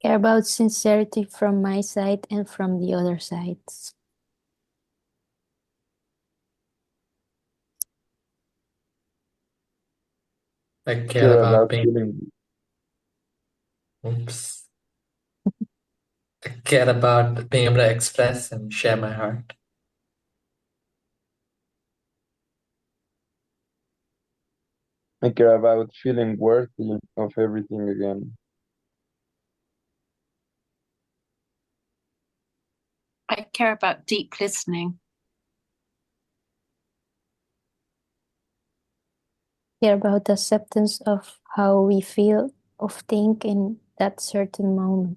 Care about sincerity from my side and from the other sides. I care Care about about being. feeling. Oops. I care about being able to express and share my heart. I care about feeling worthy of everything again. I care about deep listening. Care about acceptance of how we feel, of think in that certain moment.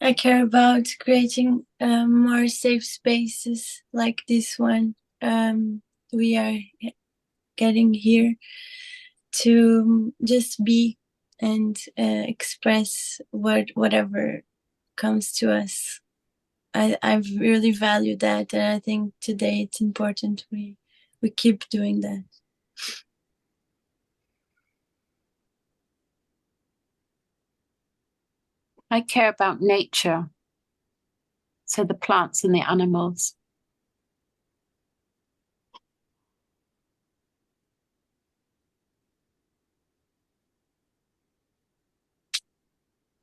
I care about creating more safe spaces like this one we are getting here to just be and express whatever comes to us. I really value that, and I think today it's important we keep doing that. I care about nature, so the plants and the animals.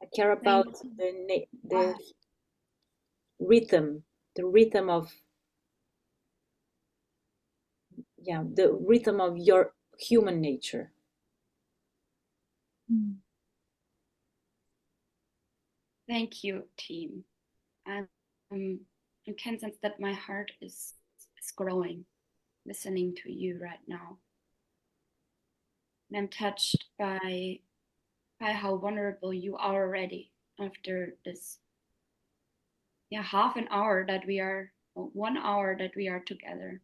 I care about the rhythm, of the rhythm of your human nature. Thank you, team. I can sense that my heart is growing, listening to you right now. And I'm touched by how vulnerable you are already after this half an hour that we are, 1 hour that we are together.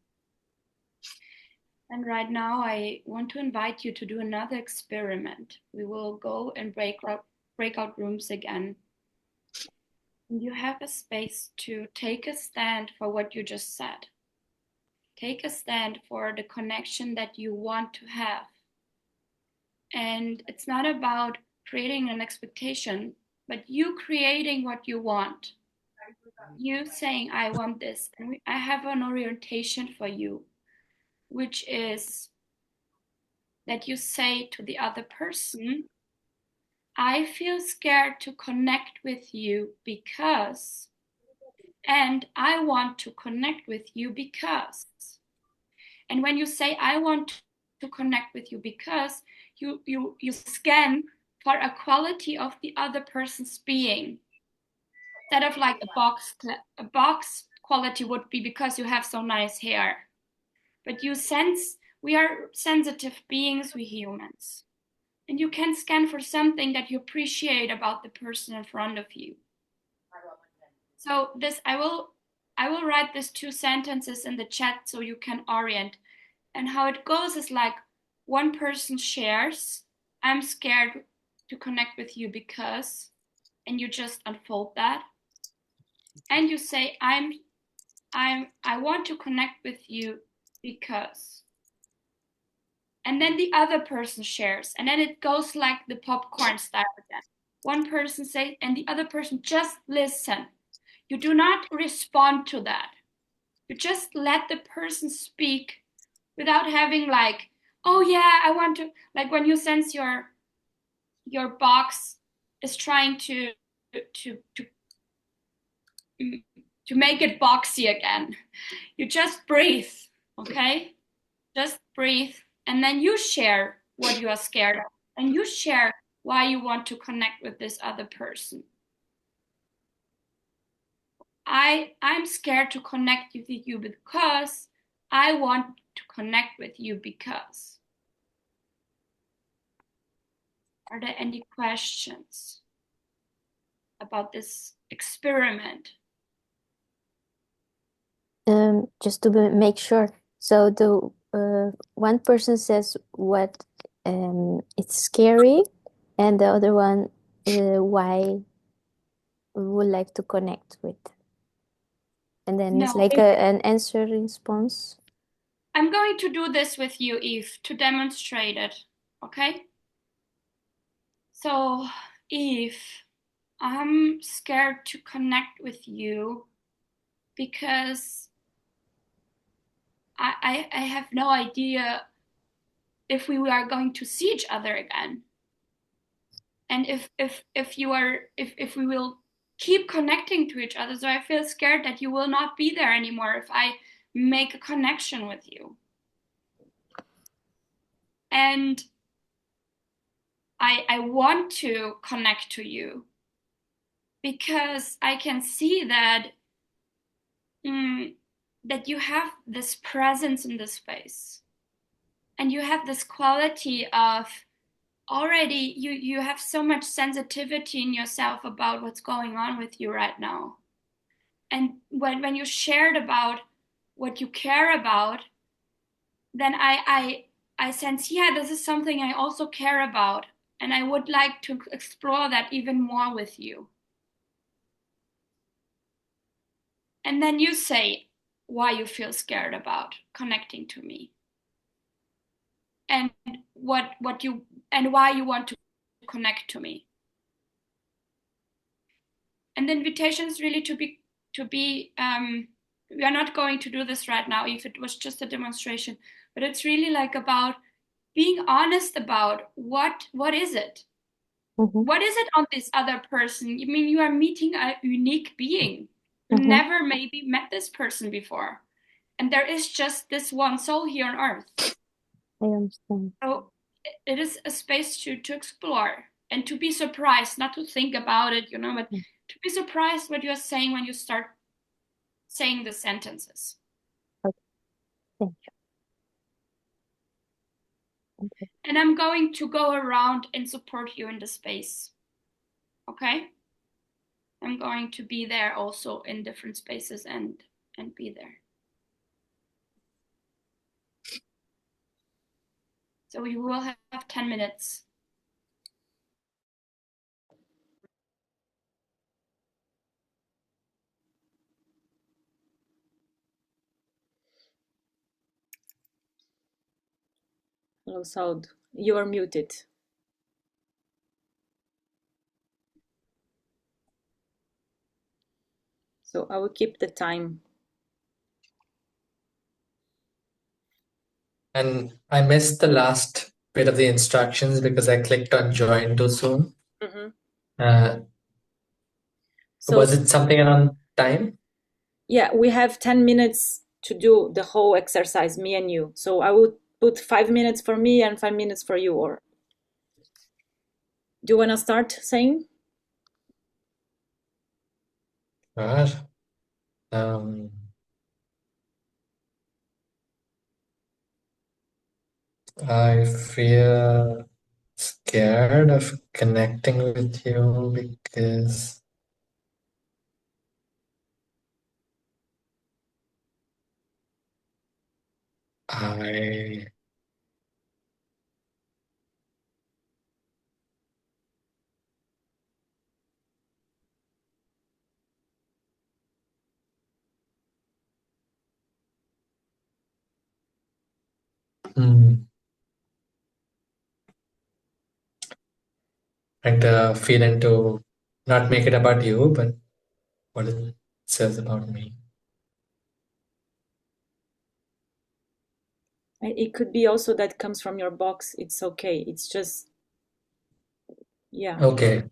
And right now I want to invite you to do another experiment. We will go and breakout rooms again. And you have a space to take a stand for what you just said. Take a stand for the connection that you want to have. And it's not about creating an expectation, but you creating what you want. You saying, I want this. And I have an orientation for you, which is that you say to the other person, I feel scared to connect with you because, and I want to connect with you because. And when you say, I want to connect with you because, you scan for a quality of the other person's being. Instead of like a box quality would be because you have so nice hair. But you sense, we are sensitive beings, we humans. And you can scan for something that you appreciate about the person in front of you. So this, I will write these 2 sentences in the chat so you can orient. And how it goes is like one person shares, I'm scared to connect with you because, and you just unfold that. And you say, I'm I want to connect with you because. And then the other person shares, and then it goes like the popcorn style again. One person says, and the other person just listen. You do not respond to that. You just let the person speak without having like, oh yeah, I want to, like when you sense your box is trying to to to to make it boxy again. You just breathe, okay? Just breathe, and then you share what you are scared of, and you share why you want to connect with this other person. I'm scared to connect with you because I want to connect with you because. Are there any questions about this experiment? Just to make sure. So the one person says what it's scary, and the other one why we would like to connect with. And then it's No, like an answer response. I'm going to do this with you, Eve, to demonstrate it, okay? So, Eve, I'm scared to connect with you because I have no idea if we are going to see each other again. And if we will keep connecting to each other. So I feel scared that you will not be there anymore if I make a connection with you. And I want to connect to you because I can see that that you have this presence in this space, and you have this quality of already you have so much sensitivity in yourself about what's going on with you right now. And when you shared about what you care about, then I sense, yeah, this is something I also care about, and I would like to explore that even more with you. And then you say why you feel scared about connecting to me, and what you and why you want to connect to me. And the invitation is really to be we are not going to do this right now if it was just a demonstration, but it's really like about being honest about what is it. What is it on this other person? I mean, you are meeting a unique being. You never maybe met this person before, and there is just this one soul here on earth. I understand. So it is a space to explore and to be surprised, not to think about it, but to be surprised what you're saying when you start saying the sentences. Okay. Thank you. Okay. And I'm going to go around and support you in the space. Okay? I'm going to be there also in different spaces and be there. So we will have 10 minutes. Hello, Saud. You are muted. So I will keep the time. And I missed the last bit of the instructions because I clicked on join too soon. So Was it something around time? yeah, we have 10 minutes to do the whole exercise, me and you. So I would put 5 minutes for me and 5 minutes for you. Or do you want to start saying? Sure. I feel scared of connecting with you because I Mm. Like the feeling to not make it about you, but what it says about me. It could be also that comes from your box. It's okay. It's just, yeah. Okay.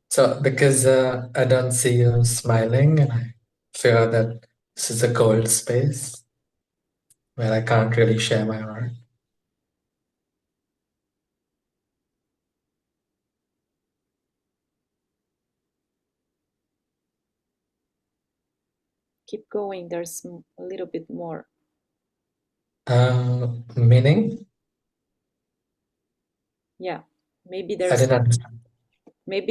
So because I don't see you smiling, and I fear that this is a cold space where I can't really share my heart. Keep going. There's a little bit more. Meaning? Yeah. Maybe I didn't understand.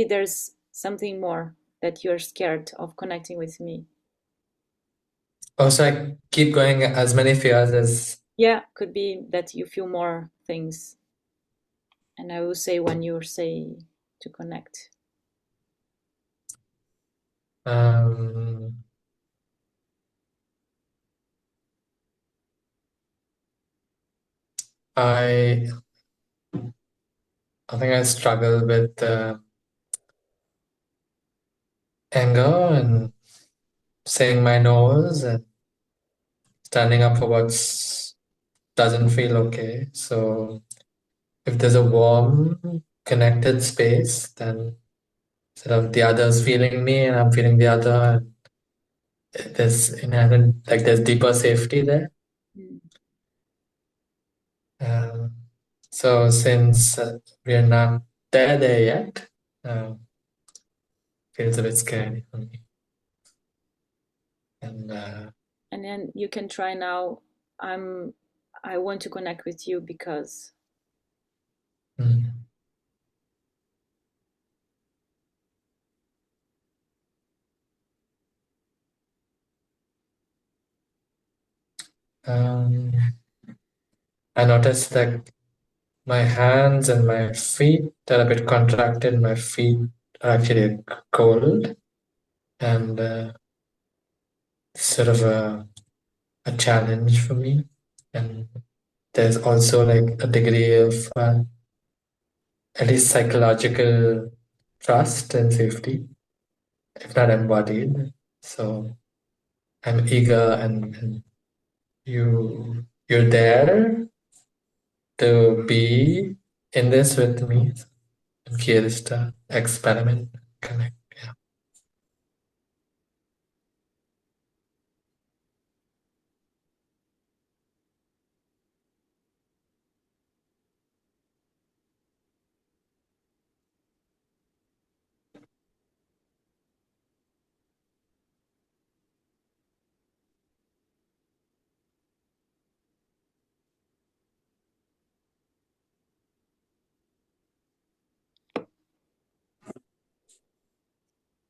there's something more that you're scared of connecting with me. Also, I keep going as many fears as. Yeah, could be that you feel more things. And I will say when you say to connect. I think I struggle with anger and saying my no's and standing up for what doesn't feel okay. So if there's a warm, connected space, then sort of the other's feeling me and I'm feeling the other, and there's inherent, like there's deeper safety there. So since we're not there yet, feels a bit scary for me. And then you can try now. I want to connect with you because. I noticed that my hands and my feet are a bit contracted. My feet are actually cold, and sort of a challenge for me. And there's also like a degree of at least psychological trust and safety, if not embodied. So I'm eager, and you're there to be in this with me. I'm curious to experiment, connect. Yeah.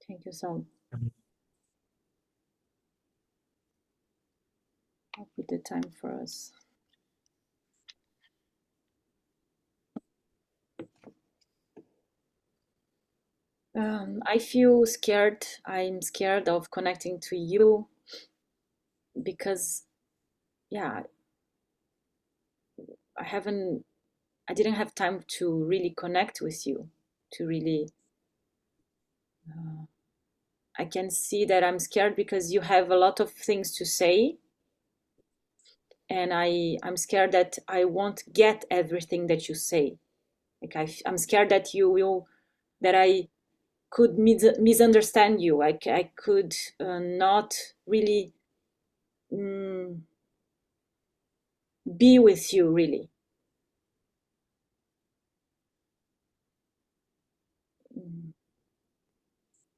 Thank you, so. I'll put the time for us. I feel scared. I'm scared of connecting to you because, yeah, I didn't have time to really connect with you, to really. I can see that I'm scared because you have a lot of things to say, and I'm scared that I won't get everything that you say. Like I'm scared that I could misunderstand you. I could not really be with you really.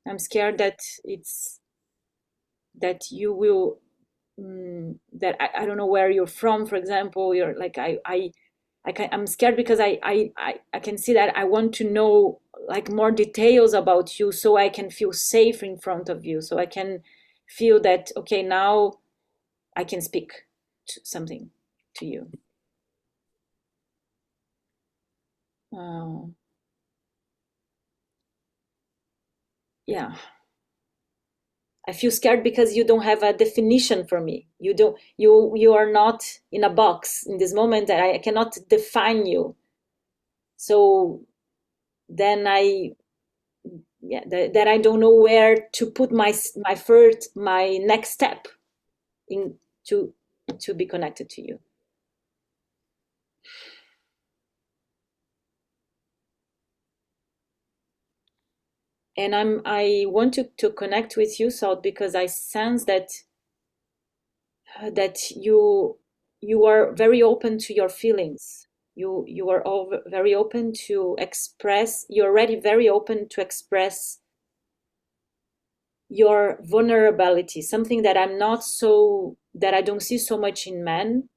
I'm scared that you will that I don't know where you're from, for example. You're like I'm scared because I can see that I want to know like more details about you so I can feel safe in front of you, so I can feel that okay, now I can speak something to you. Yeah, I feel scared because you don't have a definition for me. You are not in a box in this moment that I cannot define you. So then that I don't know where to put my next step in to be connected to you. And I want to connect with you, Salt, because I sense that you are very open to your feelings. You are all very open to express. You're already very open to express your vulnerability, something that I don't see so much in men.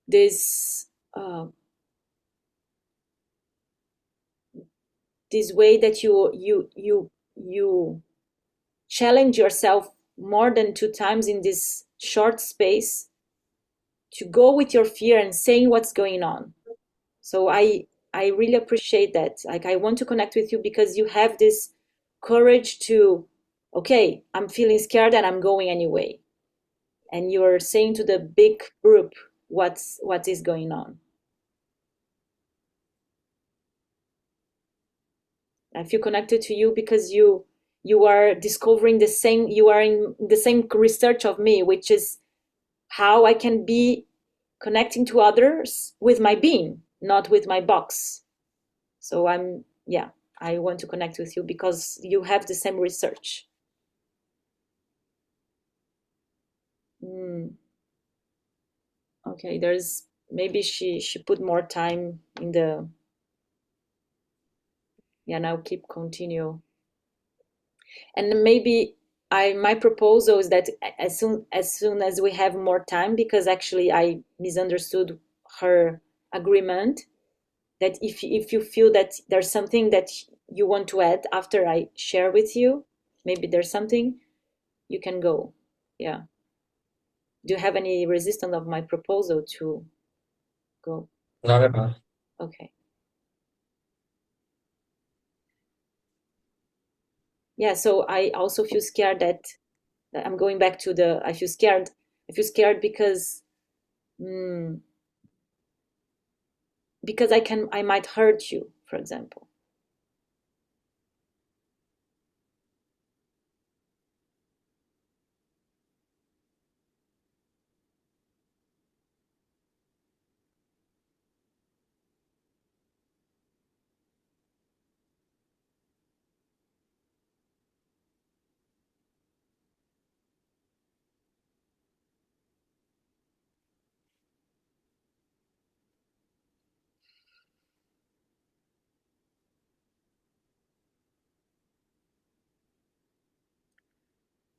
This this way that you challenge yourself more than 2 times in this short space to go with your fear and saying what's going on. So I really appreciate that. Like, I want to connect with you because you have this courage to, okay, I'm feeling scared and I'm going anyway. And you're saying to the big group what is going on. I feel connected to you because you are discovering the same, you are in the same research of me, which is how I can be connecting to others with my being, not with my box. So I want to connect with you because you have the same research. Okay, there's maybe she put more time in the now keep continue. And maybe my proposal is that as soon as we have more time, because actually I misunderstood her agreement, that if you feel that there's something that you want to add after I share with you, maybe there's something, you can go. Yeah. Do you have any resistance of my proposal to go? Not at all. Okay. Yeah, so I also feel scared that I'm going back to I feel scared. I feel scared because I might hurt you, for example.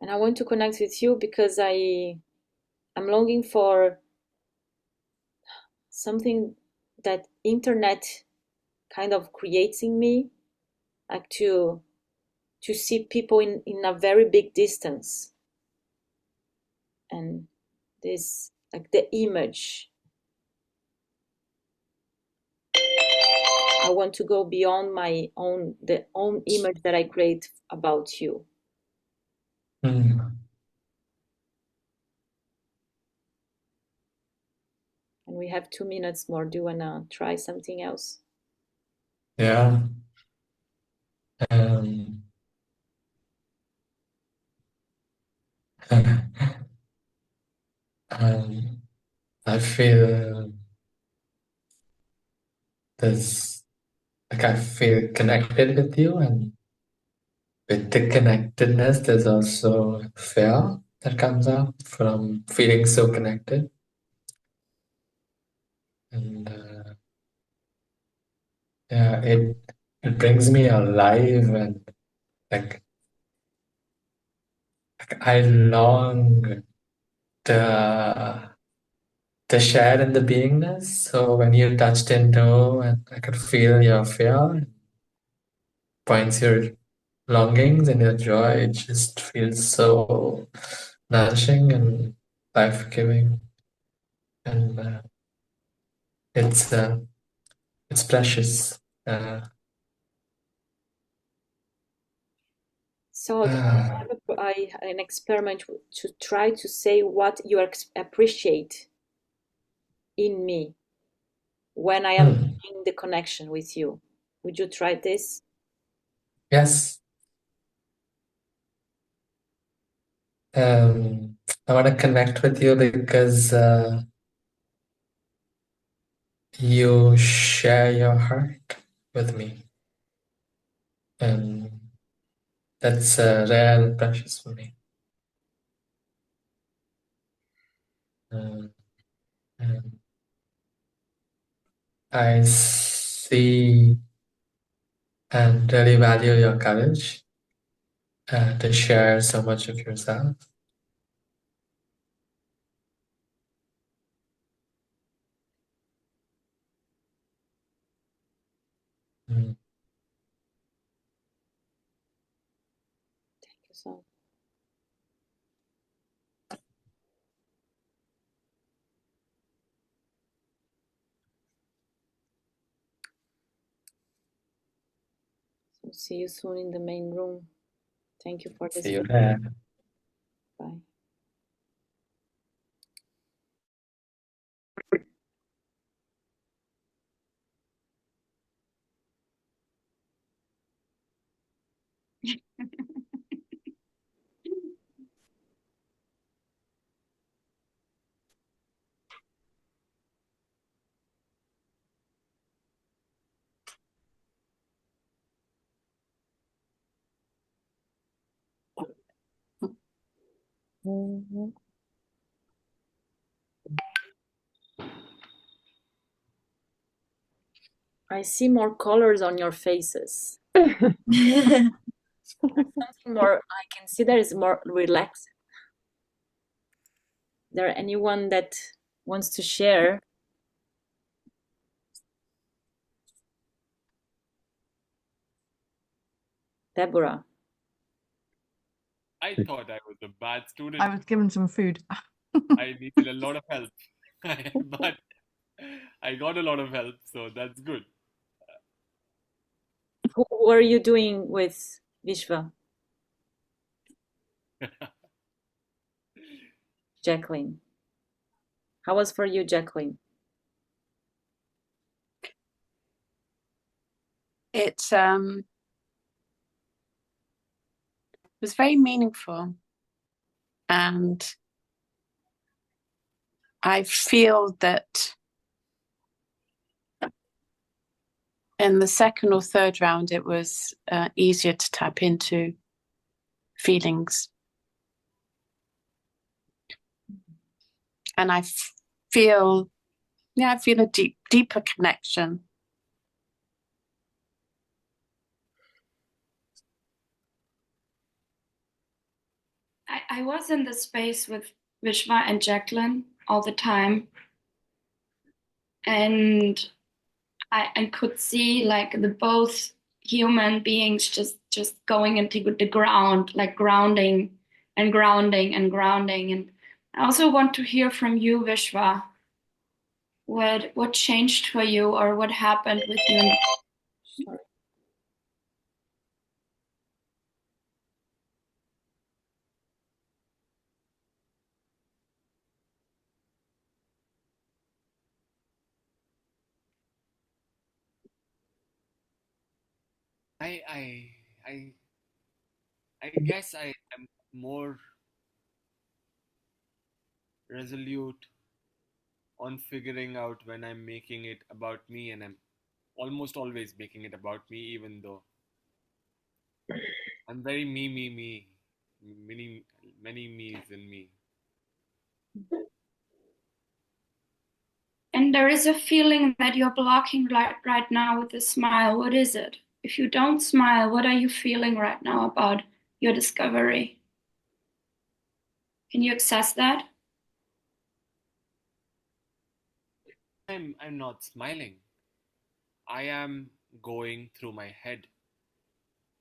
And I want to connect with you because I'm longing for something that internet kind of creates in me, like to see people in a very big distance. And this, like the image, I want to go beyond the own image that I create about you. And we have 2 minutes more. Do you wanna try something else? Yeah. I feel I feel connected with you, and with the connectedness, there's also fear that comes up from feeling so connected. And it brings me alive, and like I long to share in the beingness. So when you touched into, and I could feel your fear, points your longings and your joy, it just feels so nourishing and life-giving, and it's precious. So an experiment to try to say what you appreciate in me when I am in the connection with you. Would you try this? Yes. I want to connect with you because you share your heart with me. And that's rare and precious for me. And I see and really value your courage to share so much of yourself. Mm. Thank you so. So see you soon in the main room. Thank you for this. See you there. Bye. I see more colors on your faces. Something more, I can see there is more relaxed. There anyone that wants to share? Deborah. I thought I was a bad student. I was given some food. I needed a lot of help. But I got a lot of help, so that's good. Who were you doing with Vishva? Jacqueline. How was for you, Jacqueline? It was very meaningful, and I feel that in the second or third round, it was easier to tap into feelings. And I feel a deeper connection. I was in the space with Vishwa and Jacqueline all the time. And I could see like the both human beings just going into the ground, like grounding and grounding and grounding. And I also want to hear from you, Vishwa. What changed for you, or what happened with you? Sorry. I guess I am more resolute on figuring out when I'm making it about me, and I'm almost always making it about me, even though I'm very me, many me's in me. And there is a feeling that you're blocking right now with a smile. What is it? If you don't smile, what are you feeling right now about your discovery? Can you access that? I'm not smiling. I am going through my head,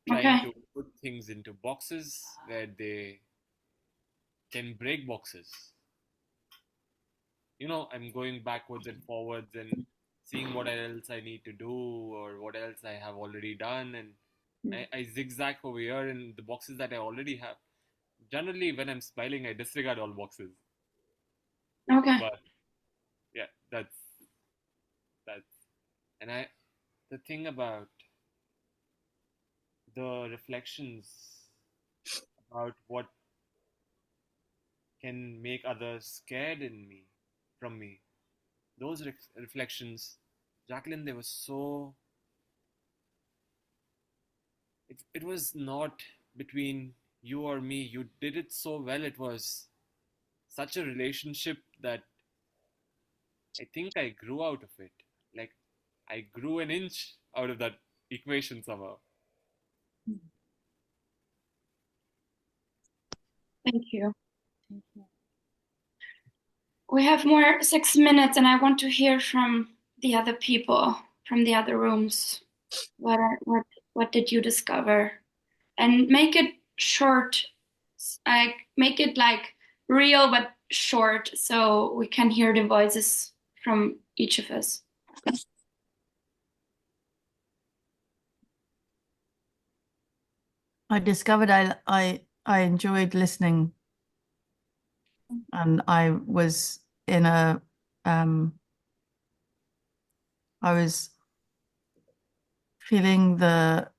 trying Okay. to put things into boxes where they can break boxes. I'm going backwards and forwards and seeing what else I need to do or what else I have already done, and I zigzag over here in the boxes that I already have. Generally, when I'm smiling, I disregard all boxes. Okay. But yeah, that's and the thing about the reflections about what can make others scared from me. Those reflections, Jacqueline, they were so. It was not between you or me. You did it so well. It was such a relationship that I think I grew out of it. Like, I grew an inch out of that equation somehow. Thank you. We have more 6 minutes, and I want to hear from the other people from the other rooms. What did you discover? And make it short, like make it like real but short, so we can hear the voices from each of us. I discovered I enjoyed listening, and I was in a I was feeling the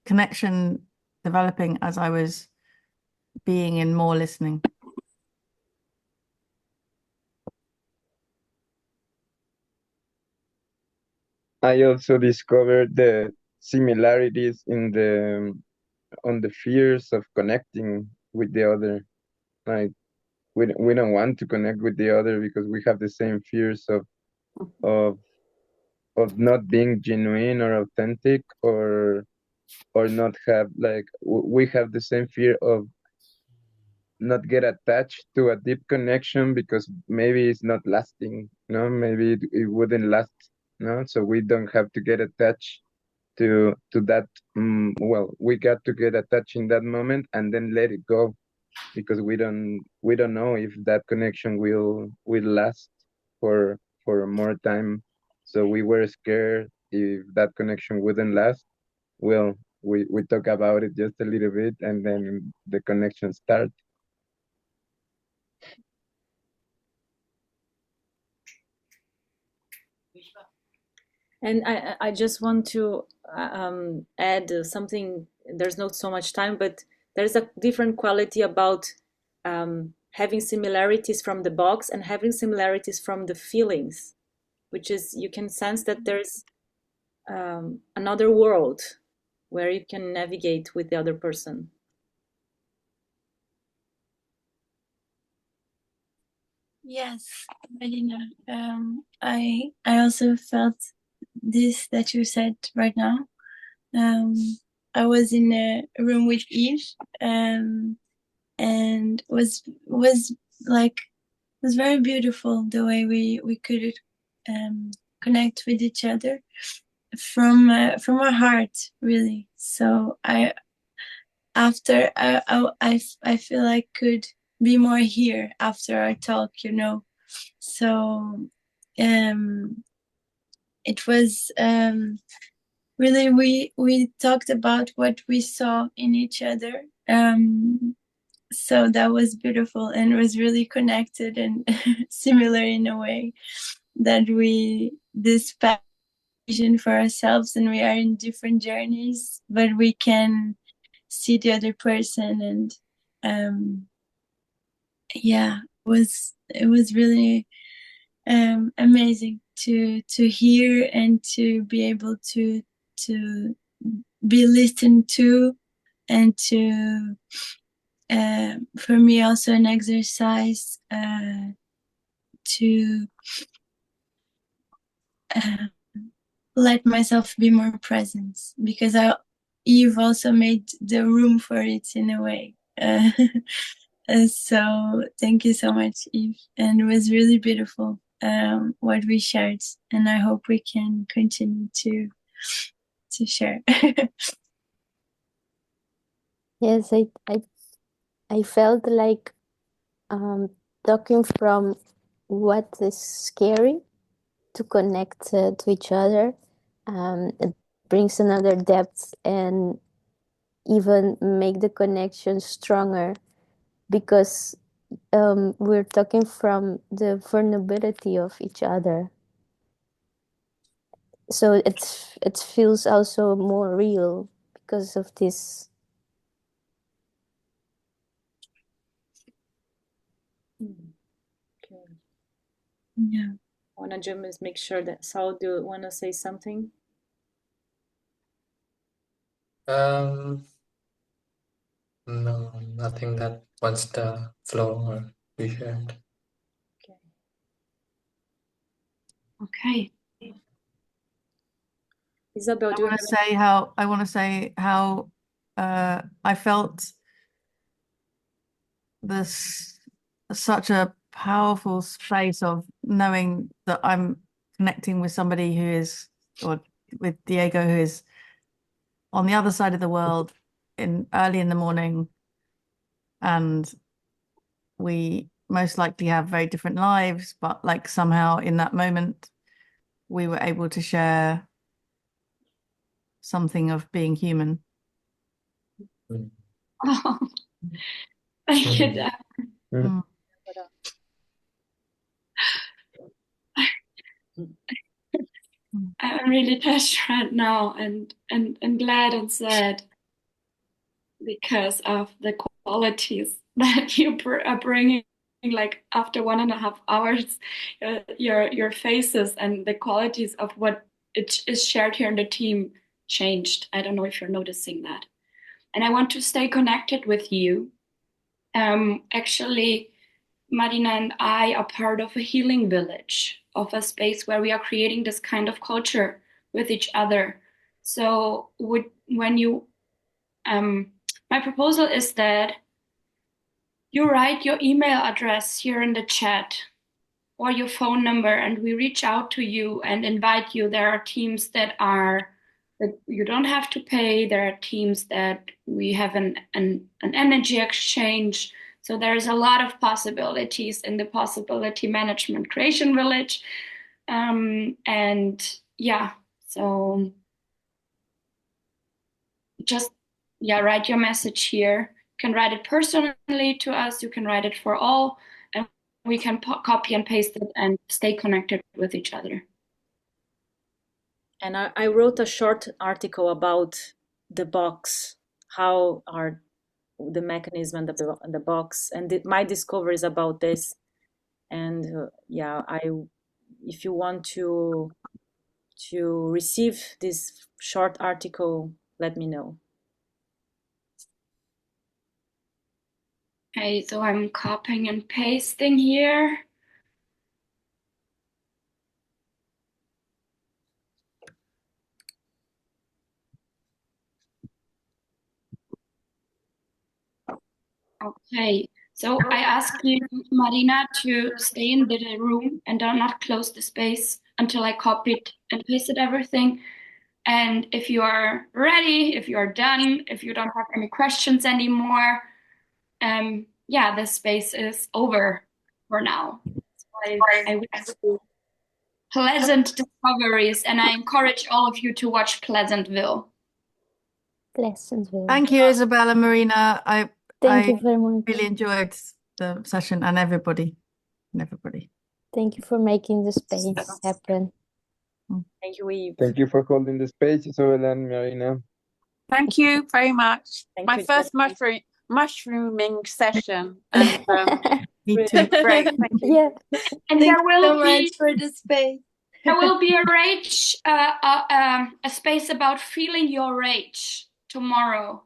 connection developing as I was being in more listening. I also discovered the similarities in the on the fears of connecting with the other. Like we don't want to connect with the other because we have the same fears of of not being genuine or authentic, or not have like we have the same fear of not get attached to a deep connection because maybe it's not lasting, no, maybe it wouldn't last, no, so we don't have to get attached to that. Well, we got to get attached in that moment and then let it go because we don't know if that connection will last for more time, so we were scared if that connection wouldn't last. Well, we talk about it just a little bit and then the connection starts. And I just want to add something. There's not so much time, but there's a different quality about having similarities from the box and having similarities from the feelings, which is you can sense that there's another world where you can navigate with the other person. Yes, Marina. I also felt this that you said right now. I was in a room with Eve, and was very beautiful the way we could connect with each other from our heart, really. So I feel I could be more here after our talk, So it was really we talked about what we saw in each other. So that was beautiful and was really connected and similar in a way that we this vision for ourselves, and we are in different journeys, but we can see the other person. And yeah, it was really amazing to hear and to be able to be listened to, and to for me also an exercise to let myself be more present, because Eve also made the room for it in a way. So thank you so much, Eve, and it was really beautiful what we shared, and I hope we can continue to share. Yes, I felt like talking from what is scary to connect to each other. brings another depth and even make the connection stronger, because we're talking from the vulnerability of each other. So it feels also more real because of this. Okay. Yeah. I want to just make sure that Saul, do you want to say something? No, nothing that wants to flow or be shared. Okay. Okay. Isabel, I do you want have to say how I felt this such a powerful space of knowing that I'm connecting with somebody who is, or with Diego, who is on the other side of the world early in the morning, and we most likely have very different lives, but like somehow in that moment we were able to share something of being human. Oh, thank you, Dad. Mm. I'm really touched right now and glad and sad because of the qualities that you are bringing. Like after 1.5 hours, your faces and the qualities of what it is shared here in the team changed. I don't know if you're noticing that. And I want to stay connected with you. Actually, Marina and I are part of a healing village, of a space where we are creating this kind of culture with each other. So when you, my proposal is that you write your email address here in the chat or your phone number, and we reach out to you and invite you. There are teams that you don't have to pay. There are teams that we have an energy exchange. So there's a lot of possibilities in the possibility management creation village. And yeah, so just, yeah, write your message here. You can write it personally to us. You can write it for all, and we can copy and paste it and stay connected with each other. And I wrote a short article about the box, how are the mechanism of the box, and my discoveries about this. And yeah, if you want to receive this short article, let me know. Okay, so I'm copying and pasting here. Okay, so I ask you, Marina, to stay in the room and do not close the space until I copied and pasted everything. And if you are ready, if you are done, if you don't have any questions anymore, yeah, this space is over for now. So I wish you pleasant discoveries, and I encourage all of you to watch Pleasantville. Pleasantville. Thank you, Isabel and Marina. Thank you very much. Really enjoyed the session, and everybody. Thank you for making the space happen. Thank you, Eve. Thank you for holding the space, Isabel and Marina. Thank you very much. Thank My you, first mushrooming session, and Me too. great. Thank you. Yeah. And Thank there you will so be much for the space. there will be a space about feeling your rage tomorrow.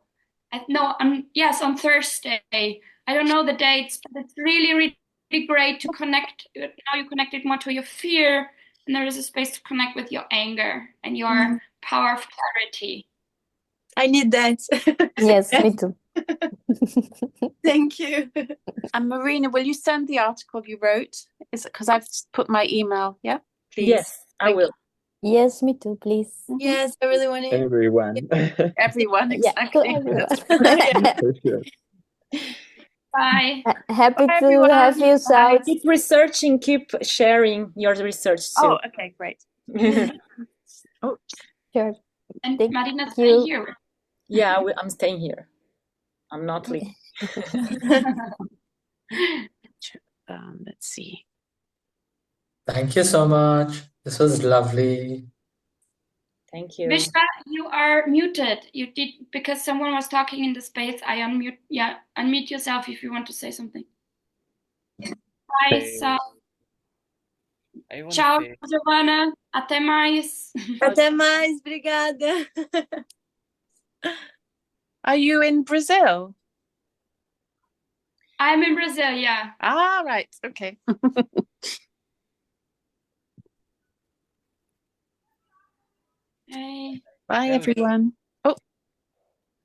On Thursday. I don't know the dates, but it's really, really great to connect. Now you connected more to your fear, and there is a space to connect with your anger and your power of clarity. I need that. Yes, me too. Thank you. And Marina, will you send the article you wrote? Is it because I've put my email? Yeah, please. Yes, I will. Yes, me too, please. Yes, I really want to. Everyone. Everyone, Yeah, to exactly. everyone. For sure. Bye. Happy Bye, to everyone. have you, South. Keep researching, keep sharing your research too. Oh, okay, great. Oh, Sure. And Thank Marina, stay you. here. Yeah, I'm staying here. I'm not leaving. Let's see. Thank you so much. This was lovely. Thank you. Vishwa, you are muted. You did because someone was talking in the space. I unmute. Yeah, unmute yourself if you want to say something. Bye. So, I want to ciao, say Giovanna. Até mais. Até mais, obrigada. Are you in Brazil? I'm in Brazil. Yeah. Ah, right. Okay. Hey. Bye, that was, everyone. Oh,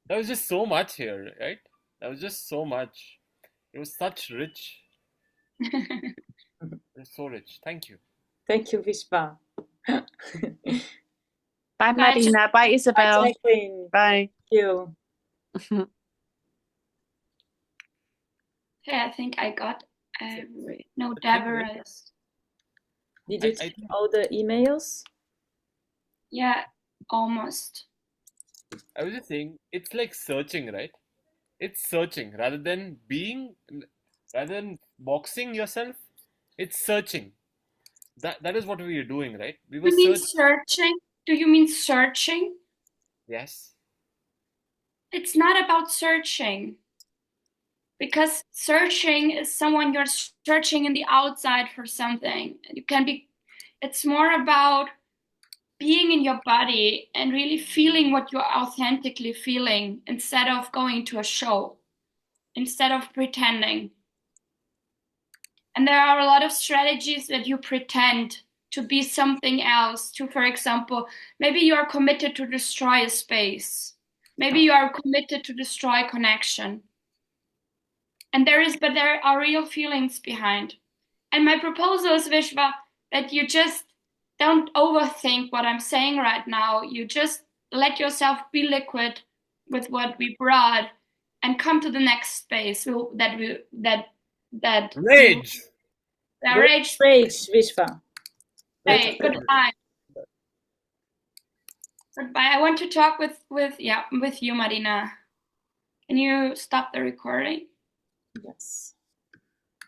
that was just so much here, right? That was just so much. It was such rich. It was so rich. Thank you. Thank you, Vishwa. bye, Marina. Bye, Isabel. Bye, Jacqueline. Bye. Thank you. Okay, I think I got every. No, The thing Deborah is. Did you I check all the emails? Yeah, almost. was just saying, it's like searching, right? It's searching rather than boxing yourself. It's searching. That is what we are doing, right? We were You mean searching. searching? Do you mean searching? Yes. It's not about searching. Because searching is someone you're searching in the outside for something. It's more about being in your body and really feeling what you're authentically feeling instead of going to a show, instead of pretending. And there are a lot of strategies that you pretend to be something else. To, for example, maybe you are committed to destroy a space. Maybe you are committed to destroy connection. And there are real feelings behind. And my proposal is, Vishwa, that you just don't overthink what I'm saying right now. You just let yourself be liquid with what we brought and come to the next space that Rage. rage. Rage, Vishwa. Hey, goodbye. Goodbye. I want to talk with you, Marina. Can you stop the recording? Yes.